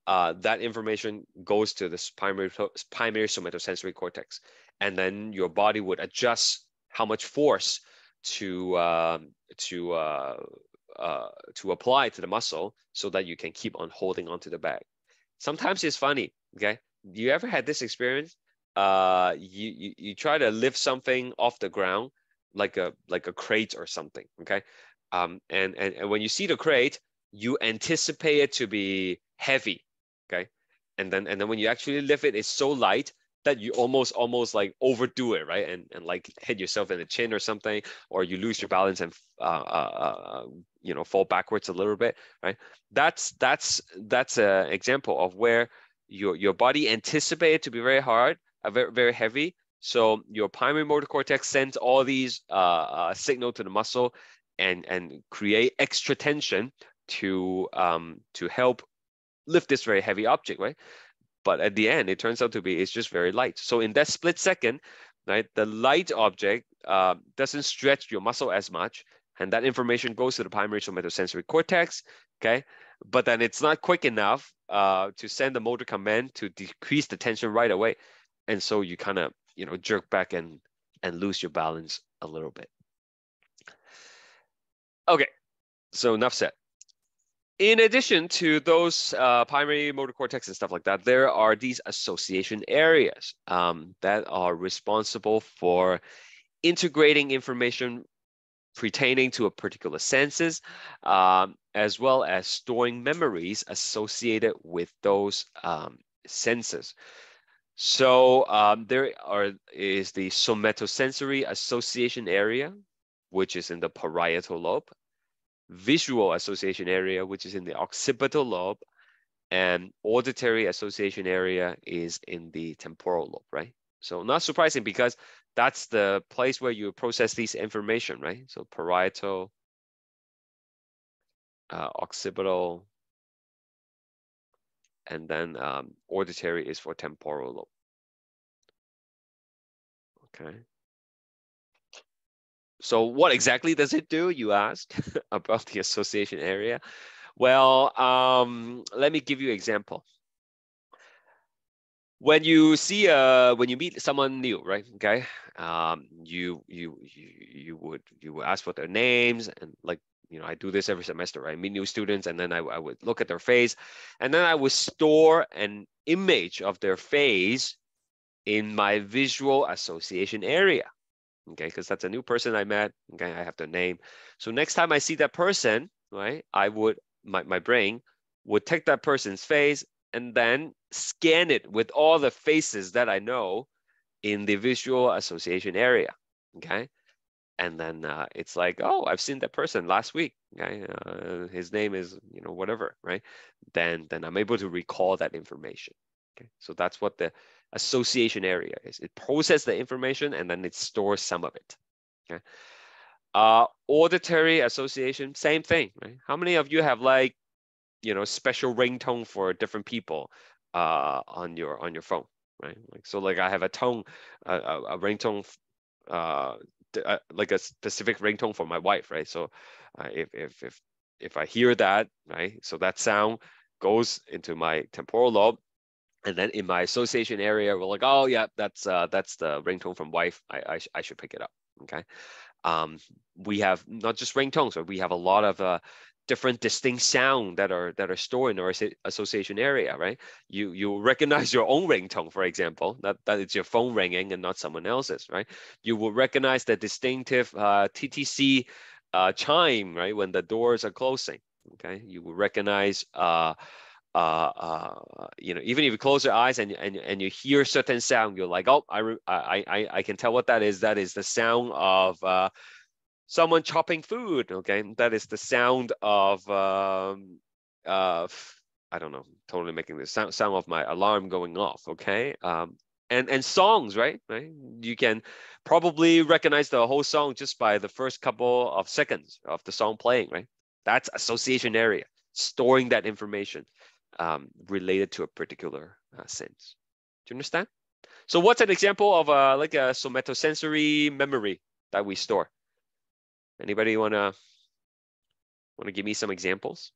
that information goes to this primary somatosensory cortex. And then your body would adjust how much force to apply to the muscle so that you can keep on holding onto the bag. Sometimes it's funny, okay? You ever had this experience? You try to lift something off the ground, like a crate or something, okay? And when you see the crate, you anticipate it to be heavy, okay? And then when you actually lift it, it's so light that you almost like overdo it, right? And like hit yourself in the chin or something, or you lose your balance and you know, fall backwards a little bit, right? That's an example of where your body anticipated to be very hard, very, very heavy. So your primary motor cortex sends all these signal to the muscle and create extra tension to help lift this very heavy object, right? But at the end, it turns out to be it's just very light. So in that split second, right, the light object doesn't stretch your muscle as much, and that information goes to the primary somatosensory cortex, okay? But then it's not quick enough to send the motor command to decrease the tension right away. And so you kind of, you know, jerk back and lose your balance a little bit. Okay, so enough said. In addition to those primary motor cortex and stuff like that, there are these association areas that are responsible for integrating information pertaining to a particular senses, as well as storing memories associated with those senses. So there is the somatosensory association area, which is in the parietal lobe, visual association area, which is in the occipital lobe, and auditory association area is in the temporal lobe, right? So not surprising because that's the place where you process these information, right? So parietal, occipital, and then auditory is for temporal lobe. Okay. So what exactly does it do, you ask, about the association area? Well, let me give you an example. When you meet someone new, right? Okay, you would ask for their names, and like, I do this every semester, right? I meet new students, and then I would look at their face, and then I would store an image of their face in my visual association area. Okay, because that's a new person I met. Okay, I have their name. So next time I see that person, right, my brain would take that person's face and then scan it with all the faces that I know in the visual association area. Okay, and then it's like, oh, I've seen that person last week. Okay, his name is whatever, right? Then I'm able to recall that information. Okay, so that's what the association area is. It processes the information and then it stores some of it. Okay. Auditory association, same thing, right? How many of you have like, special ringtone for different people on your phone, right? Like I have a tone, a ringtone, like a specific ringtone for my wife, right? So if I hear that, right, so that sound goes into my temporal lobe. And then in my association area, we're like, oh yeah, that's the ringtone from wife. I should pick it up. Okay. We have not just ringtones, but we have a lot of different distinct sound that are stored in our association area, right? You recognize your own ringtone, for example, that it's your phone ringing and not someone else's, right? You will recognize the distinctive TTC chime, right, when the doors are closing. Okay. You will recognize even if you close your eyes and you hear certain sound, you're like, oh, I can tell what that is. That is the sound of someone chopping food. Okay, that is the sound of I don't know, totally making the sound of my alarm going off. Okay, and songs, right? You can probably recognize the whole song just by the first couple of seconds of the song playing, right? That's association area, storing that information related to a particular sense. Do you understand? So what's an example of like a somatosensory memory that we store? Anybody wanna give me some examples?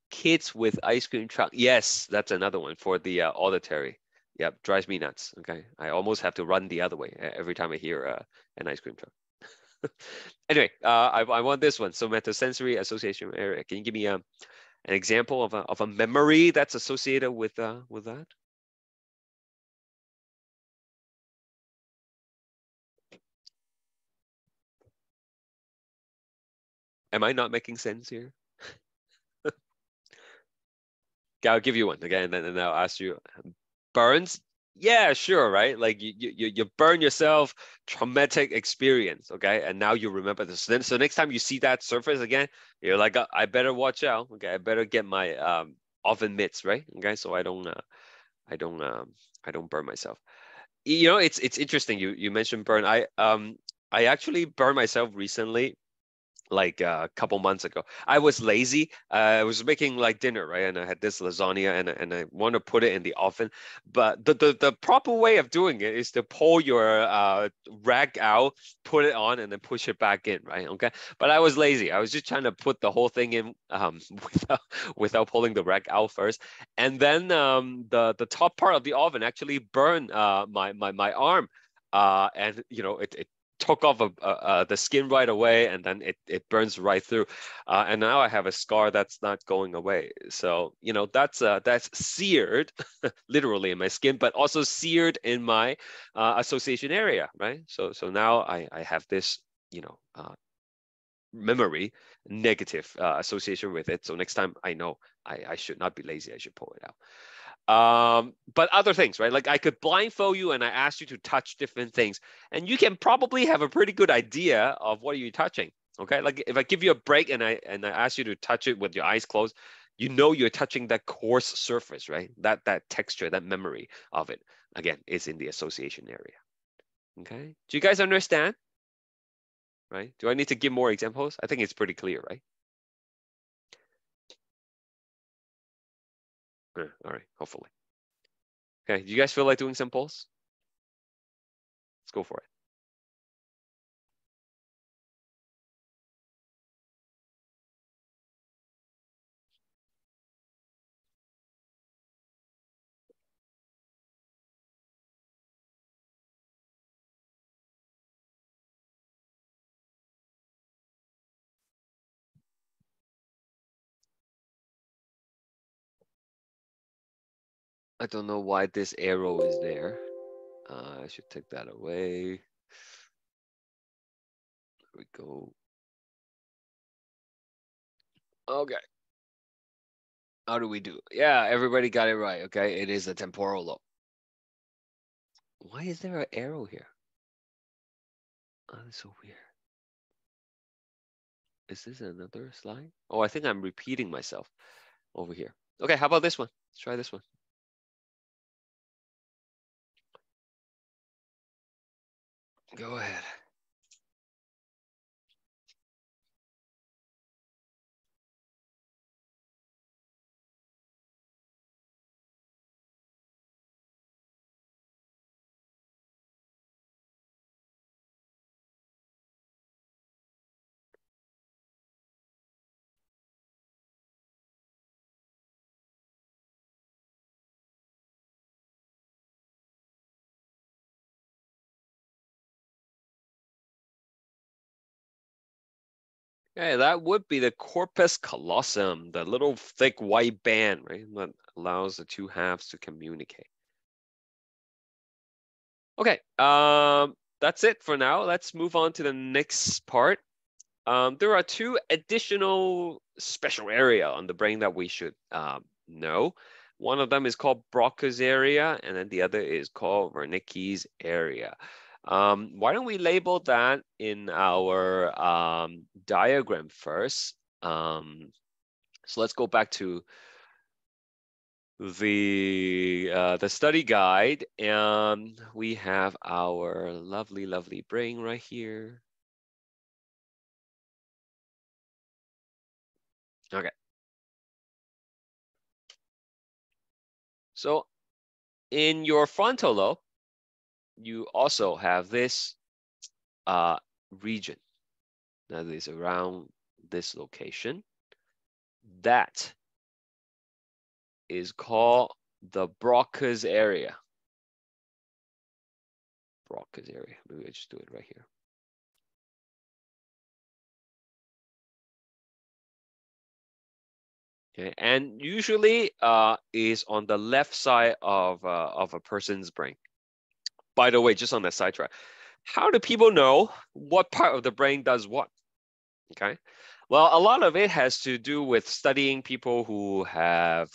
Kids with ice cream truck. Yes, that's another one for the auditory. Yep, drives me nuts. Okay, I almost have to run the other way every time I hear an ice cream truck. Anyway, I want this one. Somatosensory association area. Can you give me an example of a memory that's associated with that? Am I not making sense here? Okay, I'll give you one again, and then I'll ask you. Burns? Yeah, sure, right? Like you burn yourself, traumatic experience, okay? And now you remember this. So next time you see that surface again, you're like, I better watch out. Okay, I better get my oven mitts, right? Okay, so I don't burn myself. It's interesting. You mentioned burn. I actually burned myself recently, like a couple months ago. I was lazy. I was making like dinner, right? And I had this lasagna and I want to put it in the oven. But the proper way of doing it is to pull your rag out, put it on, and then push it back in, right? Okay. But I was lazy. I was just trying to put the whole thing in without pulling the rag out first. And then the top part of the oven actually burned my arm. And it took off the skin right away, and then it burns right through, and now I have a scar that's not going away. So that's seared literally in my skin, but also seared in my association area, right? So now I have this memory, negative association with it. So next time I know I should not be lazy. I should pull it out. But other things, right? Like I could blindfold you and I ask you to touch different things, and you can probably have a pretty good idea of what are you touching. Okay, like if I give you a break and I ask you to touch it with your eyes closed, You know you're touching that coarse surface, right? That texture, that memory of it, again, is in the association area. Okay, do you guys understand? Right? Do I need to give more examples? I think it's pretty clear, right? All right, hopefully. Okay, do you guys feel like doing some polls? Let's go for it. I don't know why this arrow is there. I should take that away. There we go. Okay. How do we do? Yeah, everybody got it right. Okay, it is a temporal lobe. Why is there an arrow here? Oh, that's so weird. Is this another slide? Oh, I think I'm repeating myself over here. Okay, how about this one? Let's try this one. Go ahead. Okay, that would be the corpus callosum, the little thick white band, right? That allows the two halves to communicate. Okay, that's it for now. Let's move on to the next part. There are two additional special area on the brain that we should know. One of them is called Broca's area, and then the other is called Wernicke's area. Why don't we label that in our diagram first? So let's go back to the study guide, and we have our lovely brain right here. Okay. So in your frontal lobe, you also have this region that is around this location. That is called the Broca's area. Broca's area. Maybe I just do it right here. Okay, and usually is on the left side of a person's brain. By the way, just on that sidetrack, how do people know what part of the brain does what? Okay, well, a lot of it has to do with studying people who have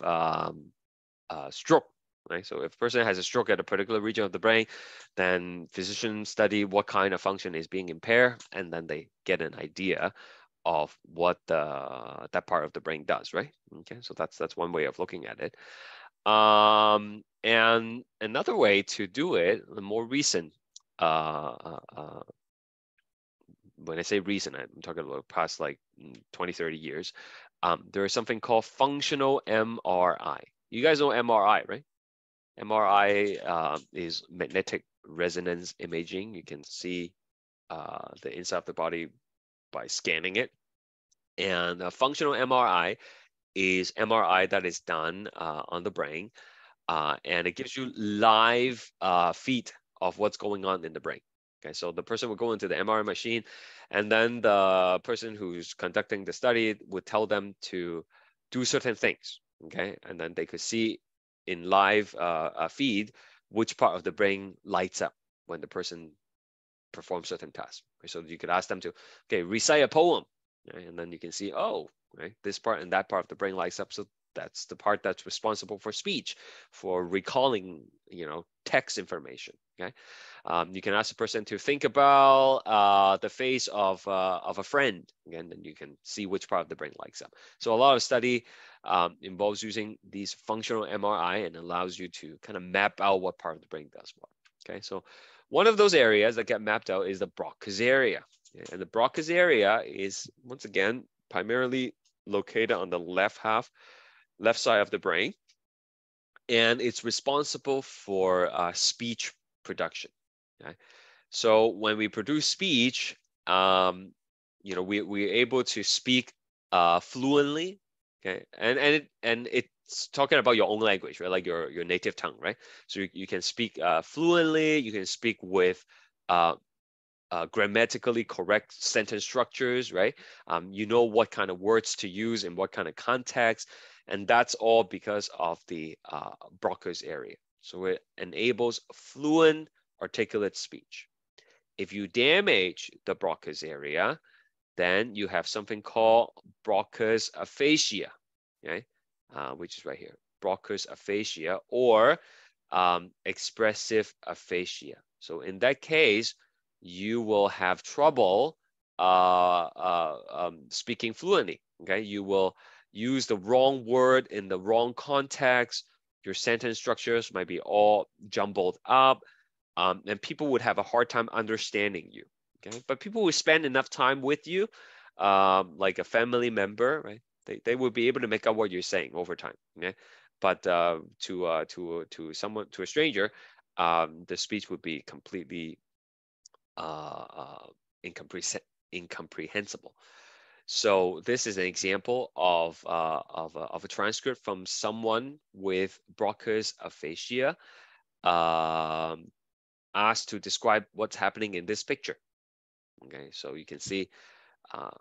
stroke. Right? So if a person has a stroke at a particular region of the brain, then physicians study what kind of function is being impaired, and then they get an idea of what that part of the brain does, right? Okay, so that's one way of looking at it. And another way to do it, the more recent, when I say recent, I'm talking about past like 20, 30 years, there is something called functional MRI. You guys know MRI, right? MRI is magnetic resonance imaging. You can see the inside of the body by scanning it. And a functional MRI is MRI that is done on the brain, and it gives you live feed of what's going on in the brain. Okay, so the person will go into the MRI machine, and then the person who's conducting the study would tell them to do certain things. Okay, and then they could see in live feed which part of the brain lights up when the person performs certain tasks. Okay, so you could ask them to, okay, recite a poem, right? And then you can see, oh, right, this part and that part of the brain lights up. So That's the part that's responsible for speech, for recalling, text information. Okay, you can ask a person to think about the face of a friend, and then you can see which part of the brain lights up. So a lot of study involves using these functional MRI and allows you to kind of map out what part of the brain does what. Okay, so one of those areas that get mapped out is the Broca's area. And the Broca's area is, once again, primarily located on the left side of the brain. And it's responsible for speech production. Okay? So when we produce speech, we're able to speak fluently. Okay, and it's talking about your own language, right? Like your native tongue, right? So you can speak fluently. You can speak with grammatically correct sentence structures, right? You know what kind of words to use in what kind of context, and that's all because of the Broca's area. So it enables fluent, articulate speech. If you damage the Broca's area, then you have something called Broca's aphasia, okay? Which is right here, Broca's aphasia, or expressive aphasia. So in that case, you will have trouble speaking fluently. Okay, you will use the wrong word in the wrong context. Your sentence structures might be all jumbled up, and people would have a hard time understanding you. Okay, but people who spend enough time with you, like a family member, right? They will be able to make out what you're saying over time. Okay, but to a stranger, the speech would be completely incomprehensible. So this is an example of a transcript from someone with Broca's aphasia, asked to describe what's happening in this picture. Okay, so you can see, I'll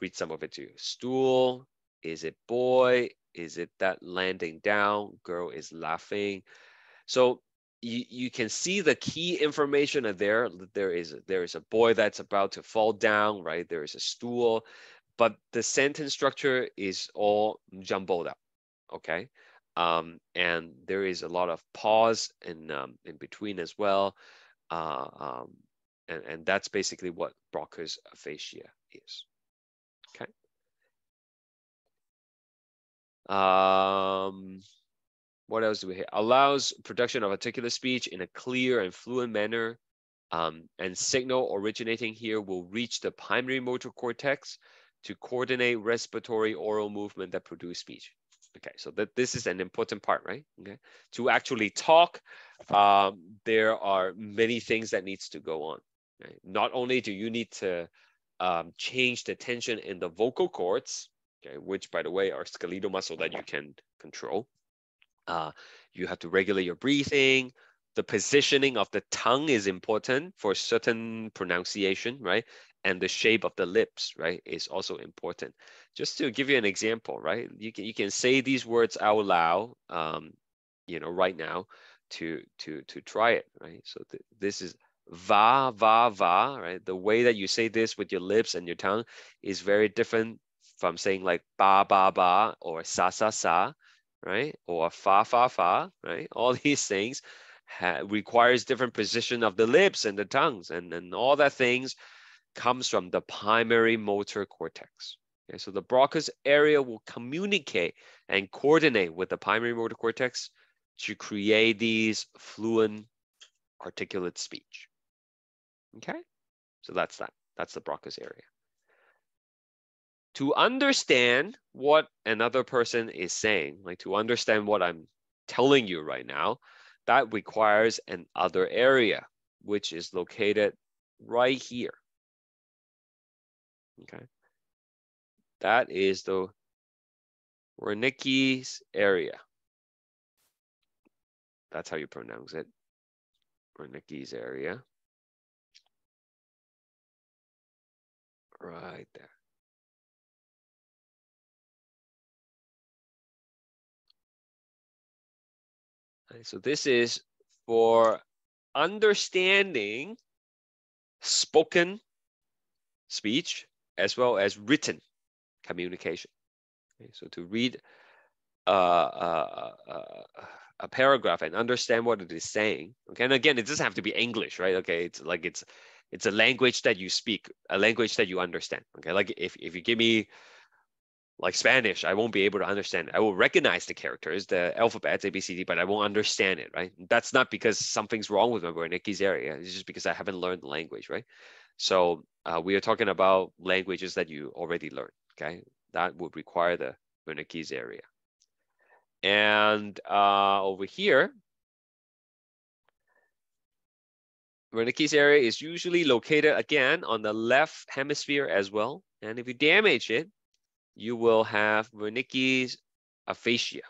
read some of it to you. Stool, is it boy? Is it that landing down? Girl is laughing. So you can see the key information there. There is a boy that's about to fall down, right? There is a stool, but the sentence structure is all jumbled up, okay? And there is a lot of pause in between as well. And that's basically what Broca's aphasia is, okay? What else do we have? Allows production of articulate speech in a clear and fluent manner, and signal originating here will reach the primary motor cortex to coordinate respiratory oral movement that produce speech. Okay, so this is an important part, right? Okay, to actually talk, there are many things that needs to go on. Right? Not only do you need to change the tension in the vocal cords, okay, which by the way are skeletal muscle that you can control. You have to regulate your breathing. The positioning of the tongue is important for certain pronunciation, right? And the shape of the lips, right, is also important. Just to give you an example, right? You can say these words out loud, right now to try it, right? So this is va, va, va, right? The way that you say this with your lips and your tongue is very different from saying like ba, ba, ba, or sa, sa, sa, right? Or fa, fa, fa, right? All these things requires different position of the lips and the tongues, and all that things comes from the primary motor cortex. Okay, so the Broca's area will communicate and coordinate with the primary motor cortex to create these fluent articulate speech. Okay, so that's that. That's the Broca's area. To understand what another person is saying, like to understand what I'm telling you right now, that requires an other area, which is located right here. Okay, that is the Wernicke's area. That's how you pronounce it, Wernicke's area. Right there. Okay, so this is for understanding spoken speech as well as written communication. Okay, so to read a paragraph and understand what it is saying, okay, and again, it doesn't have to be English, right? Okay, it's a language that you speak, a language that you understand, okay? Like if you give me like Spanish, I won't be able to understand it. I will recognize the characters, the alphabets, A, B, C, D, but I won't understand it, right? That's not because something's wrong with my Wernicke's area. It's just because I haven't learned the language, right? So we are talking about languages that you already learned, okay? That would require the Wernicke's area. And over here, Wernicke's area is usually located again on the left hemisphere as well. And if you damage it, you will have Wernicke's aphasia.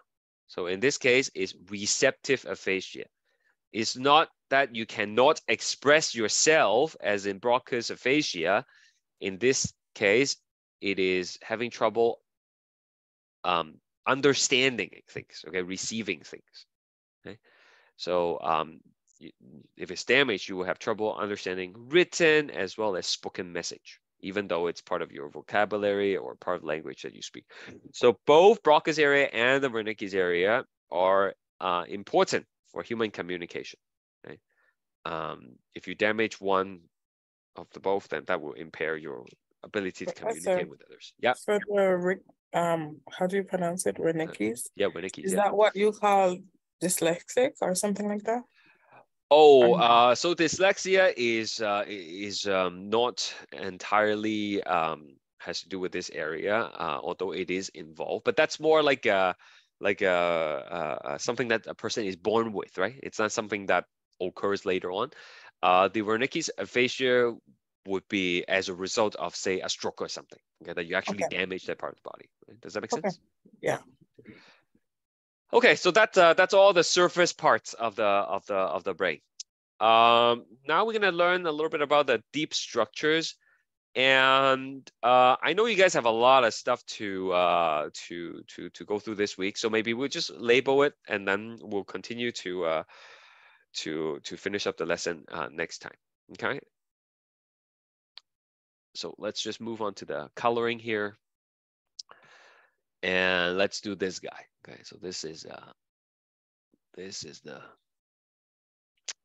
So in this case, it's receptive aphasia. It's not that you cannot express yourself as in Broca's aphasia. In this case, it is having trouble understanding things, okay, receiving things. Okay, so if it's damaged, you will have trouble understanding written as well as spoken message, even though it's part of your vocabulary or part of language that you speak. So both Broca's area and the Wernicke's area are important for human communication. Okay? If you damage one of the both, then that will impair your ability to communicate with others. Yeah. For the how do you pronounce it? Wernicke's? Yeah, Wernicke's. Is that what you call dyslexic or something like that? Oh, so dyslexia is not entirely has to do with this area, although it is involved. But that's more like something that a person is born with, right? It's not something that occurs later on. The Wernicke's aphasia would be as a result of, say, a stroke or something, okay, that you actually damage that part of the body. Right? Does that make sense? Yeah. Okay, so that's all the surface parts of the brain. Now we're gonna learn a little bit about the deep structures, and I know you guys have a lot of stuff to go through this week, so maybe we'll just label it, and then we'll continue to finish up the lesson next time. Okay. So let's just move on to the coloring here. And let's do this guy. Okay, so this is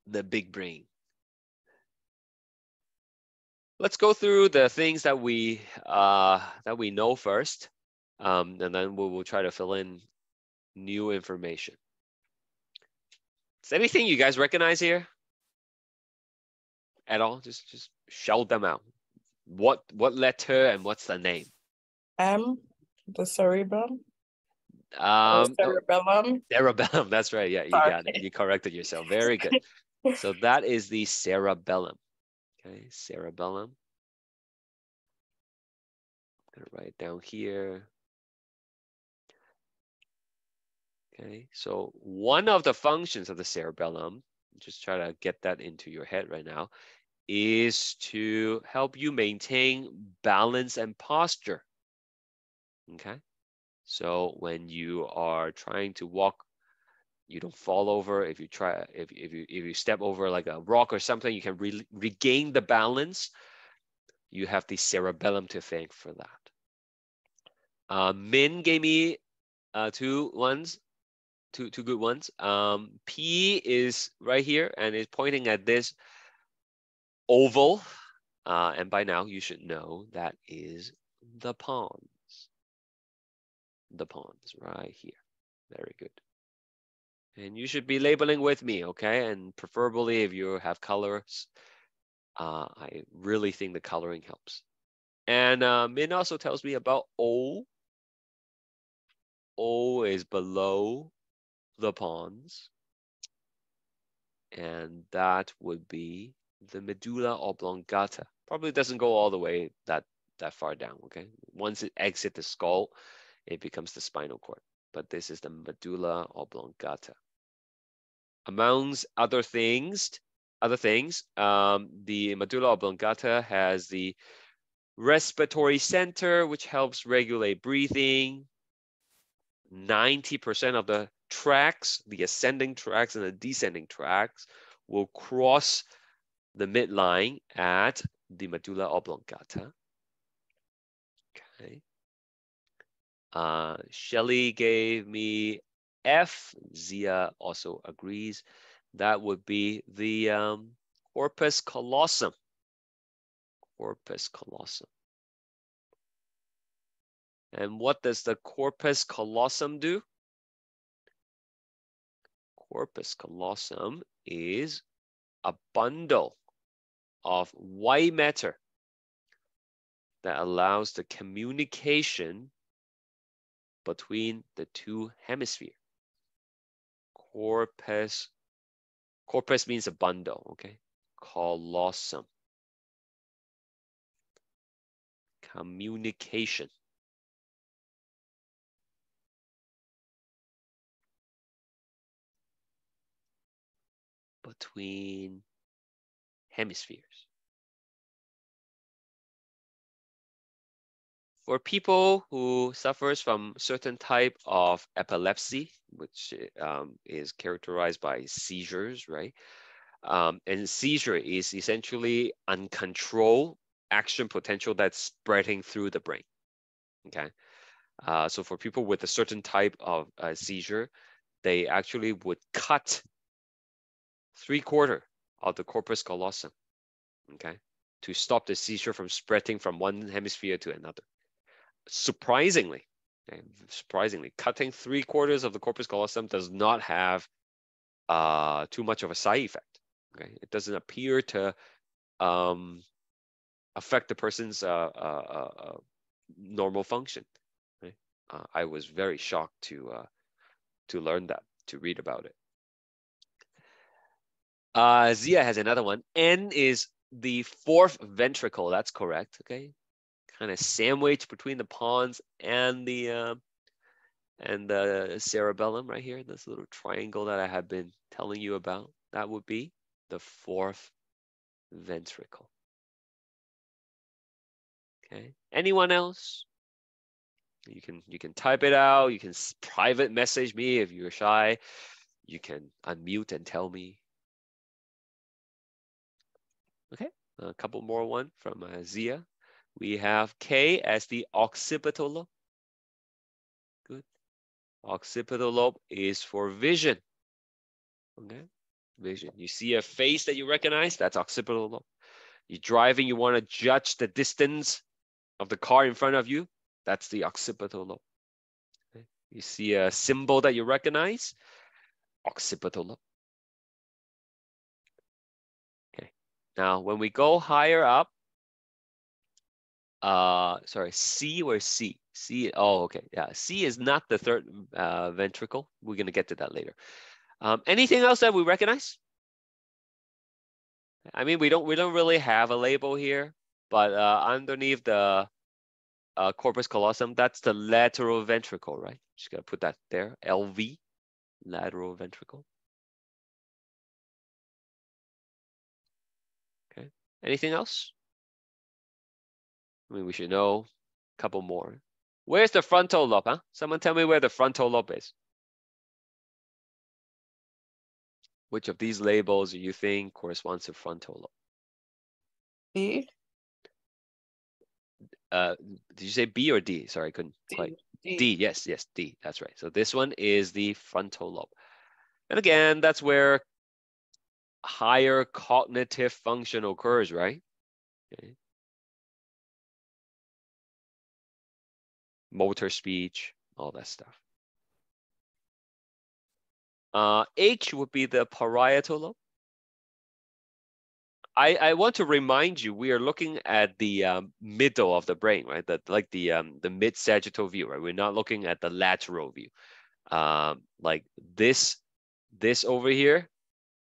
the big brain. Let's go through the things that we know first, and then we will try to fill in new information. Is anything you guys recognize here at all? Just shout them out. What letter and what's the name? The cerebrum. Cerebellum. Cerebellum. That's right. Yeah, you got it. You corrected yourself. Very good. So that is the cerebellum. Okay, cerebellum. I'm gonna write it down here. Okay, so one of the functions of the cerebellum, just try to get that into your head right now, is to help you maintain balance and posture. Okay, so when you are trying to walk, you don't fall over. If you step over like a rock or something, you can regain the balance. You have the cerebellum to thank for that. Min gave me two good ones. P is right here and is pointing at this oval. And by now you should know that is the pons. The pons right here. Very good. And you should be labeling with me, okay? And preferably if you have colors, I really think the coloring helps. And Min also tells me about O. O is below the pons. And that would be the medulla oblongata. Probably doesn't go all the way that far down, okay? Once it exits the skull, it becomes the spinal cord. But this is the medulla oblongata. Amongst other things, the medulla oblongata has the respiratory center, which helps regulate breathing. 90% of the tracts, the ascending tracts and the descending tracts, will cross the midline at the medulla oblongata. Okay. Shelley gave me F. Zia also agrees. That would be the corpus callosum. Corpus callosum. And what does the corpus callosum do? Corpus callosum is a bundle of white matter that allows the communication between the two hemispheres. Corpus means a bundle, okay? Callosum. Communication. Between hemispheres. For people who suffers from certain type of epilepsy, which is characterized by seizures, right? And seizure is essentially uncontrolled action potential that's spreading through the brain, okay? So for people with a certain type of seizure, they actually would cut 3/4 of the corpus callosum, okay, to stop the seizure from spreading from one hemisphere to another. Surprisingly, cutting 3/4 of the corpus callosum does not have too much of a side effect. Okay, it doesn't appear to affect the person's normal function. Right? I was very shocked to learn that, to read about it. Zia has another one. N is the fourth ventricle. That's correct. Okay, kind of sandwiched between the pons and the cerebellum right here. This little triangle that I have been telling you about. That would be the fourth ventricle. Okay. Anyone else? You can type it out. You can private message me if you're shy. You can unmute and tell me. Okay, a couple more one from Zia. We have K as the occipital lobe. Good. Occipital lobe is for vision. Okay, vision. You see a face that you recognize? That's occipital lobe. You're driving, you want to judge the distance of the car in front of you. That's the occipital lobe. Okay. You see a symbol that you recognize? Occipital lobe. Okay. Now, when we go higher up, sorry, C or C? C, oh, okay, yeah. C is not the third ventricle. We're gonna get to that later. Anything else that we recognize? I mean, we don't really have a label here, but underneath the corpus callosum, that's the lateral ventricle, right? Just gotta put that there, LV, lateral ventricle. Okay, anything else? I mean, we should know a couple more. Where's the frontal lobe, huh? Someone tell me where the frontal lobe is. Which of these labels do you think corresponds to frontal lobe? D. Did you say B or D? Sorry, I couldn't quite. D, yes, D, that's right. So this one is the frontal lobe. And again, that's where higher cognitive function occurs, right? Okay. Motor speech, all that stuff. H would be the parietal lobe. I want to remind you, we are looking at the middle of the brain, right? Like the mid-sagittal view, right? We're not looking at the lateral view. Like this over here,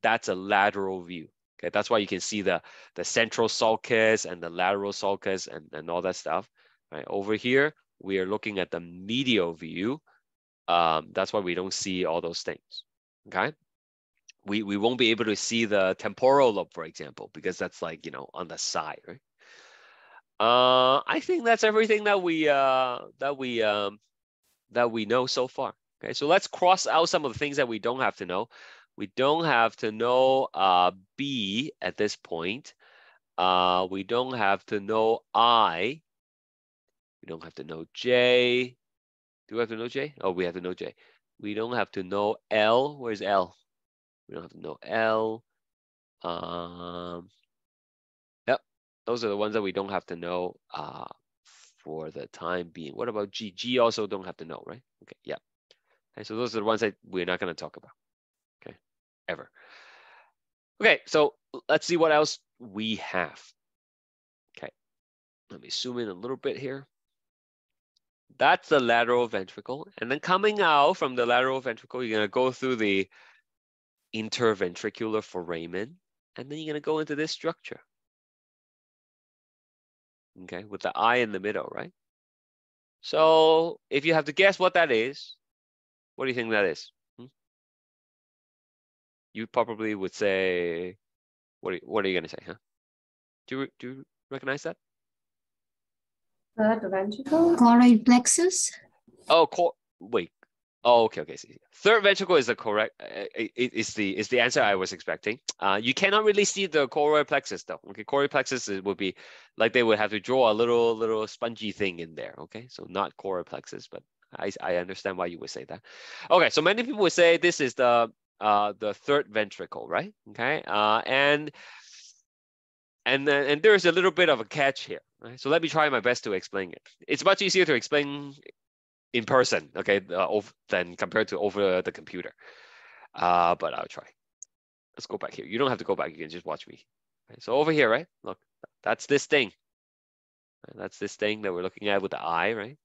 that's a lateral view. Okay, that's why you can see the central sulcus and the lateral sulcus and all that stuff. Right over here, we are looking at the medial view. That's why we don't see all those things. Okay. We won't be able to see the temporal lobe, for example, because that's like, you know, on the side, right? I think that's everything that we know so far. Okay, so let's cross out some of the things that we don't have to know. We don't have to know B at this point. We don't have to know I. We don't have to know J. Do we have to know J? Oh, we have to know J. We don't have to know L. Where's L? We don't have to know L. Yep, those are the ones that we don't have to know for the time being. What about G? G also don't have to know, right? Okay, yeah. Okay, so those are the ones that we're not going to talk about, okay, ever. Okay, so let's see what else we have. Okay, let me zoom in a little bit here. That's the lateral ventricle. And then coming out from the lateral ventricle, you're going to go through the interventricular foramen, and then you're going to go into this structure. Okay, with the eye in the middle, right? So if you have to guess what that is, what do you think that is? You probably would say, what are you going to say, huh? Do you recognize that? Third ventricle. Choroid plexus. Oh, wait. Oh, okay. See. Third ventricle is the correct. Is the answer I was expecting. You cannot really see the choroid plexus though. Okay, choroid plexus would be like they would have to draw a little spongy thing in there. Okay, so not choroid plexus, but I understand why you would say that. Okay, so many people would say this is the third ventricle, right? Okay, and there's a little bit of a catch here. Right? So let me try my best to explain it. It's much easier to explain in person, okay, than compared to over the computer. But I'll try. Let's go back here. You don't have to go back. You can just watch me. Okay, so over here, right? Look, that's this thing. That's this thing that we're looking at with the eye, right?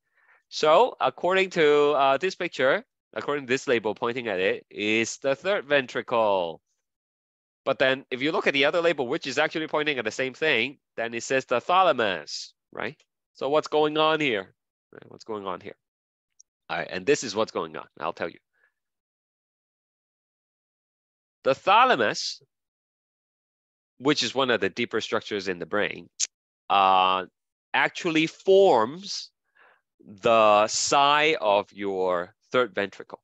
So according to this picture, according to this label pointing at it, is the third ventricle. But then if you look at the other label, which is actually pointing at the same thing, then it says the thalamus, right? So what's going on here? Right? What's going on here? All right, and this is what's going on. I'll tell you. The thalamus, which is one of the deeper structures in the brain, actually forms the side of your third ventricle.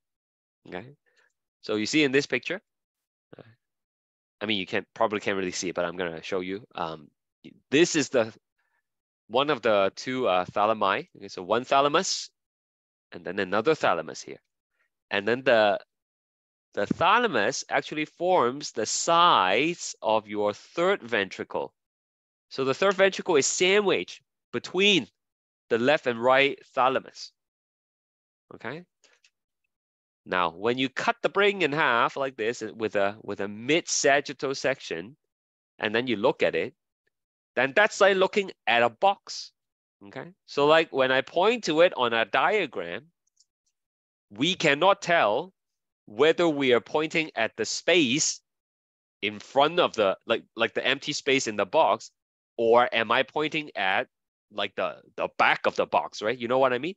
Okay, so you see in this picture. I mean, you probably can't really see it, but I'm going to show you. This is one of the two thalami. Okay, so one thalamus, and then another thalamus here. And then the thalamus actually forms the sides of your third ventricle. So the third ventricle is sandwiched between the left and right thalamus. Okay. Now, when you cut the brain in half like this with a mid-sagittal section, and then you look at it, then that's like looking at a box. Okay. So like when I point to it on a diagram, we cannot tell whether we are pointing at the space in front of the like the empty space in the box, or am I pointing at like the back of the box, right? You know what I mean?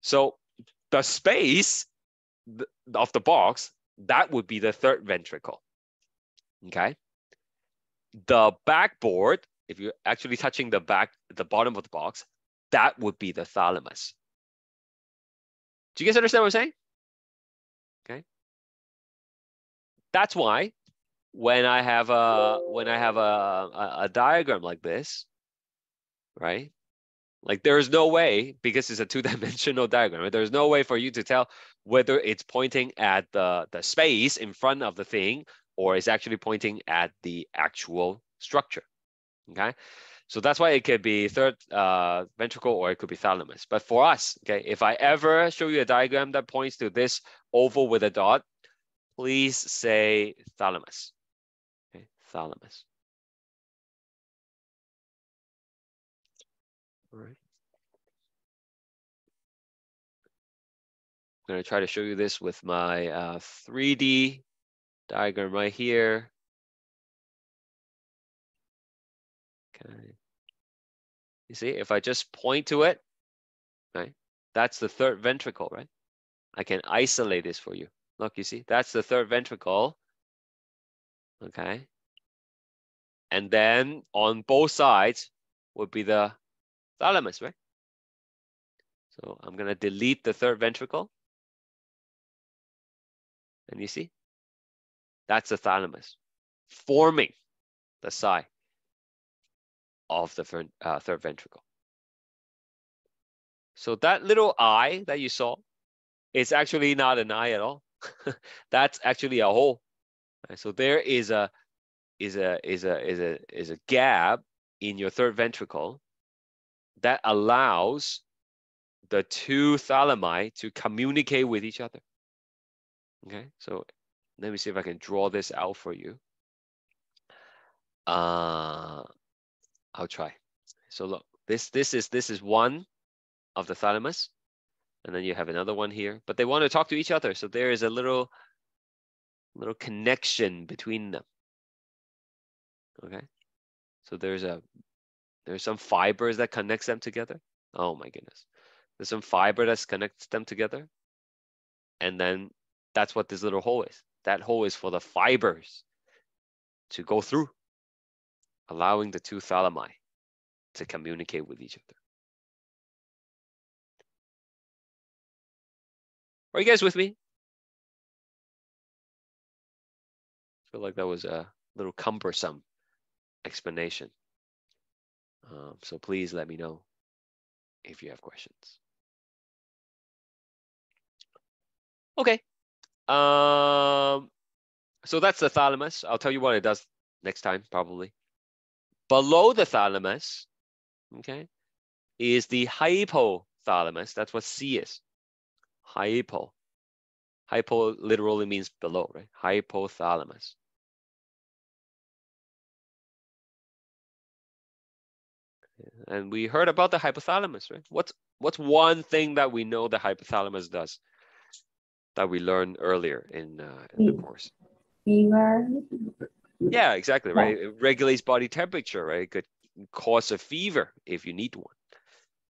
So the space of the box, that would be the third ventricle. Okay. The backboard, if you're actually touching the bottom of the box, that would be the thalamus. Do you guys understand what I'm saying? Okay. That's why when I have a diagram like this, right? Like there is no way, because it's a two-dimensional diagram, right? There's no way for you to tell whether it's pointing at the space in front of the thing or it's actually pointing at the actual structure. Okay. So that's why it could be third ventricle or it could be thalamus. But for us, okay, if I ever show you a diagram that points to this oval with a dot, please say thalamus. Okay, thalamus. All right. I'm going to try to show you this with my 3D diagram right here. Okay. You see, if I just point to it, right, that's the third ventricle, right? I can isolate this for you. Look, you see, that's the third ventricle. Okay. And then on both sides would be the thalamus, right? So I'm going to delete the third ventricle. And you see, that's the thalamus forming the side of the third ventricle. So that little eye that you saw is actually not an eye at all. That's actually a hole. Right? So there is a gap in your third ventricle that allows the two thalami to communicate with each other. Okay, so let me see if I can draw this out for you. I'll try. So look, this is one of the thalamus, and then you have another one here, but they want to talk to each other. So there is a little connection between them. Okay, so there's some fibers that connects them together. Oh my goodness, there's some fiber that connects them together, and then that's what this little hole is. That hole is for the fibers to go through, allowing the two thalami to communicate with each other. Are you guys with me? I feel like that was a little cumbersome explanation. So please let me know if you have questions. Okay. So that's the thalamus. I'll tell you what it does next time, probably. Below the thalamus, okay, is the hypothalamus. That's what C is. Hypo. Hypo literally means below, right? Hypothalamus. And we heard about the hypothalamus, right? What's one thing that we know the hypothalamus does that we learned earlier in the course? Fever. Yeah, exactly, right? It regulates body temperature, right? It could cause a fever if you need one.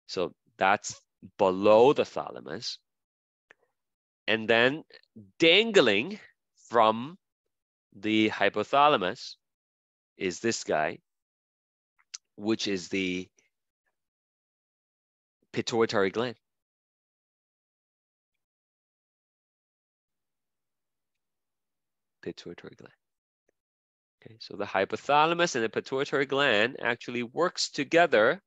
So that's below the thalamus. And then dangling from the hypothalamus is this guy, which is the pituitary gland. Pituitary gland. Okay, so the hypothalamus and the pituitary gland actually works together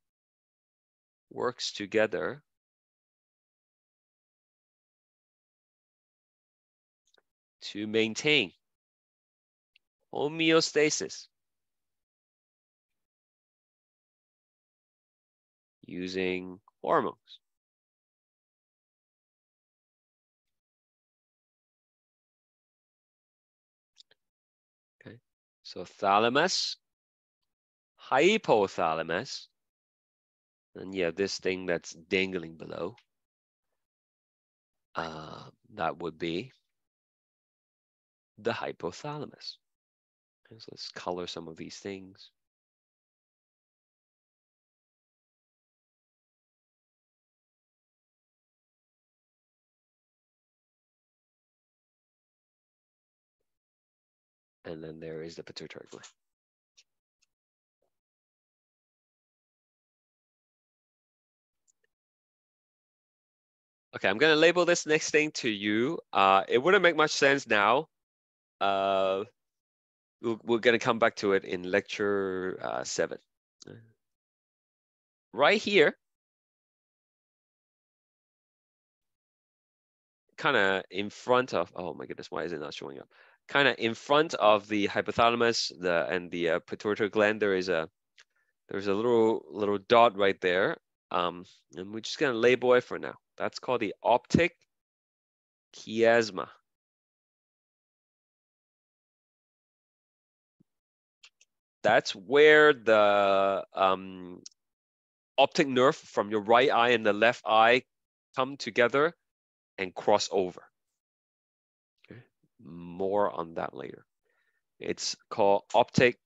to maintain homeostasis using hormones. Okay, so thalamus, hypothalamus, and you have this thing that's dangling below. That would be the hypothalamus. Okay, so let's color some of these things. And then there is the pituitary gland. Okay, I'm gonna label this next thing to you. It wouldn't make much sense now. We're gonna come back to it in lecture 7. Right here, kind of in front of, oh my goodness, why is it not showing up? Kind of in front of the hypothalamus and the pituitary gland, there's a little dot right there. And we're just gonna label it for now. That's called the optic chiasma. That's where the optic nerve from your right eye and the left eye come together and cross over. Okay. More on that later. It's called optic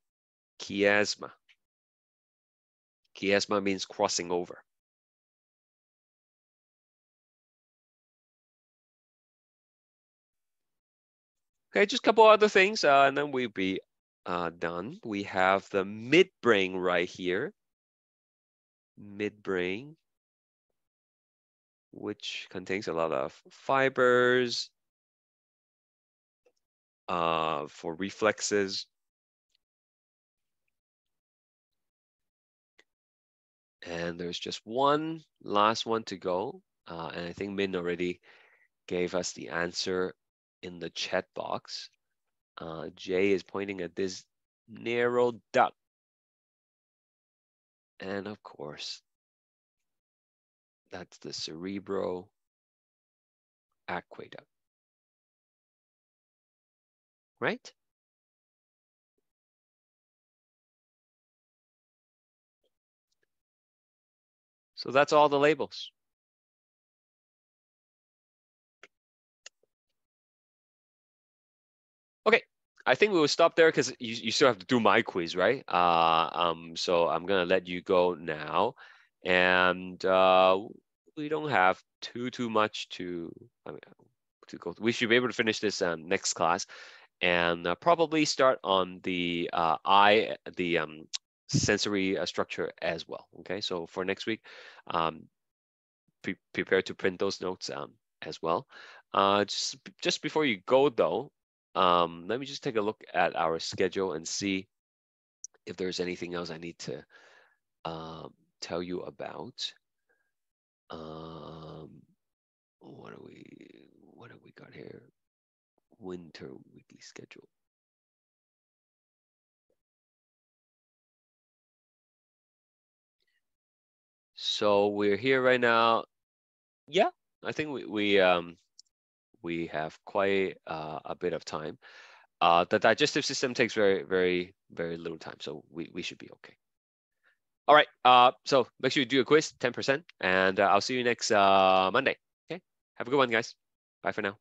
chiasma. Chiasma means crossing over. Okay, just a couple other things, and then we'll be done. We have the midbrain right here. Midbrain, which contains a lot of fibers for reflexes. And there's just one last one to go. And I think Min already gave us the answer in the chat box. Jay is pointing at this narrow duct. And of course, that's the cerebroaqueduct. Right? So that's all the labels. Okay, I think we will stop there because you still have to do my quiz, right? So I'm gonna let you go now, and we don't have too much to go. We should be able to finish this next class, and probably start on the sensory structure as well. Okay, so for next week, prepare to print those notes as well. Just before you go though, let me just take a look at our schedule and see if there's anything else I need to tell you about. What have we got here? Winter weekly schedule. So we're here right now. Yeah, I think we have quite a bit of time. The digestive system takes very little time, so we should be okay. All right, so make sure you do a quiz, 10%, and I'll see you next Monday. Okay, have a good one, guys. Bye for now.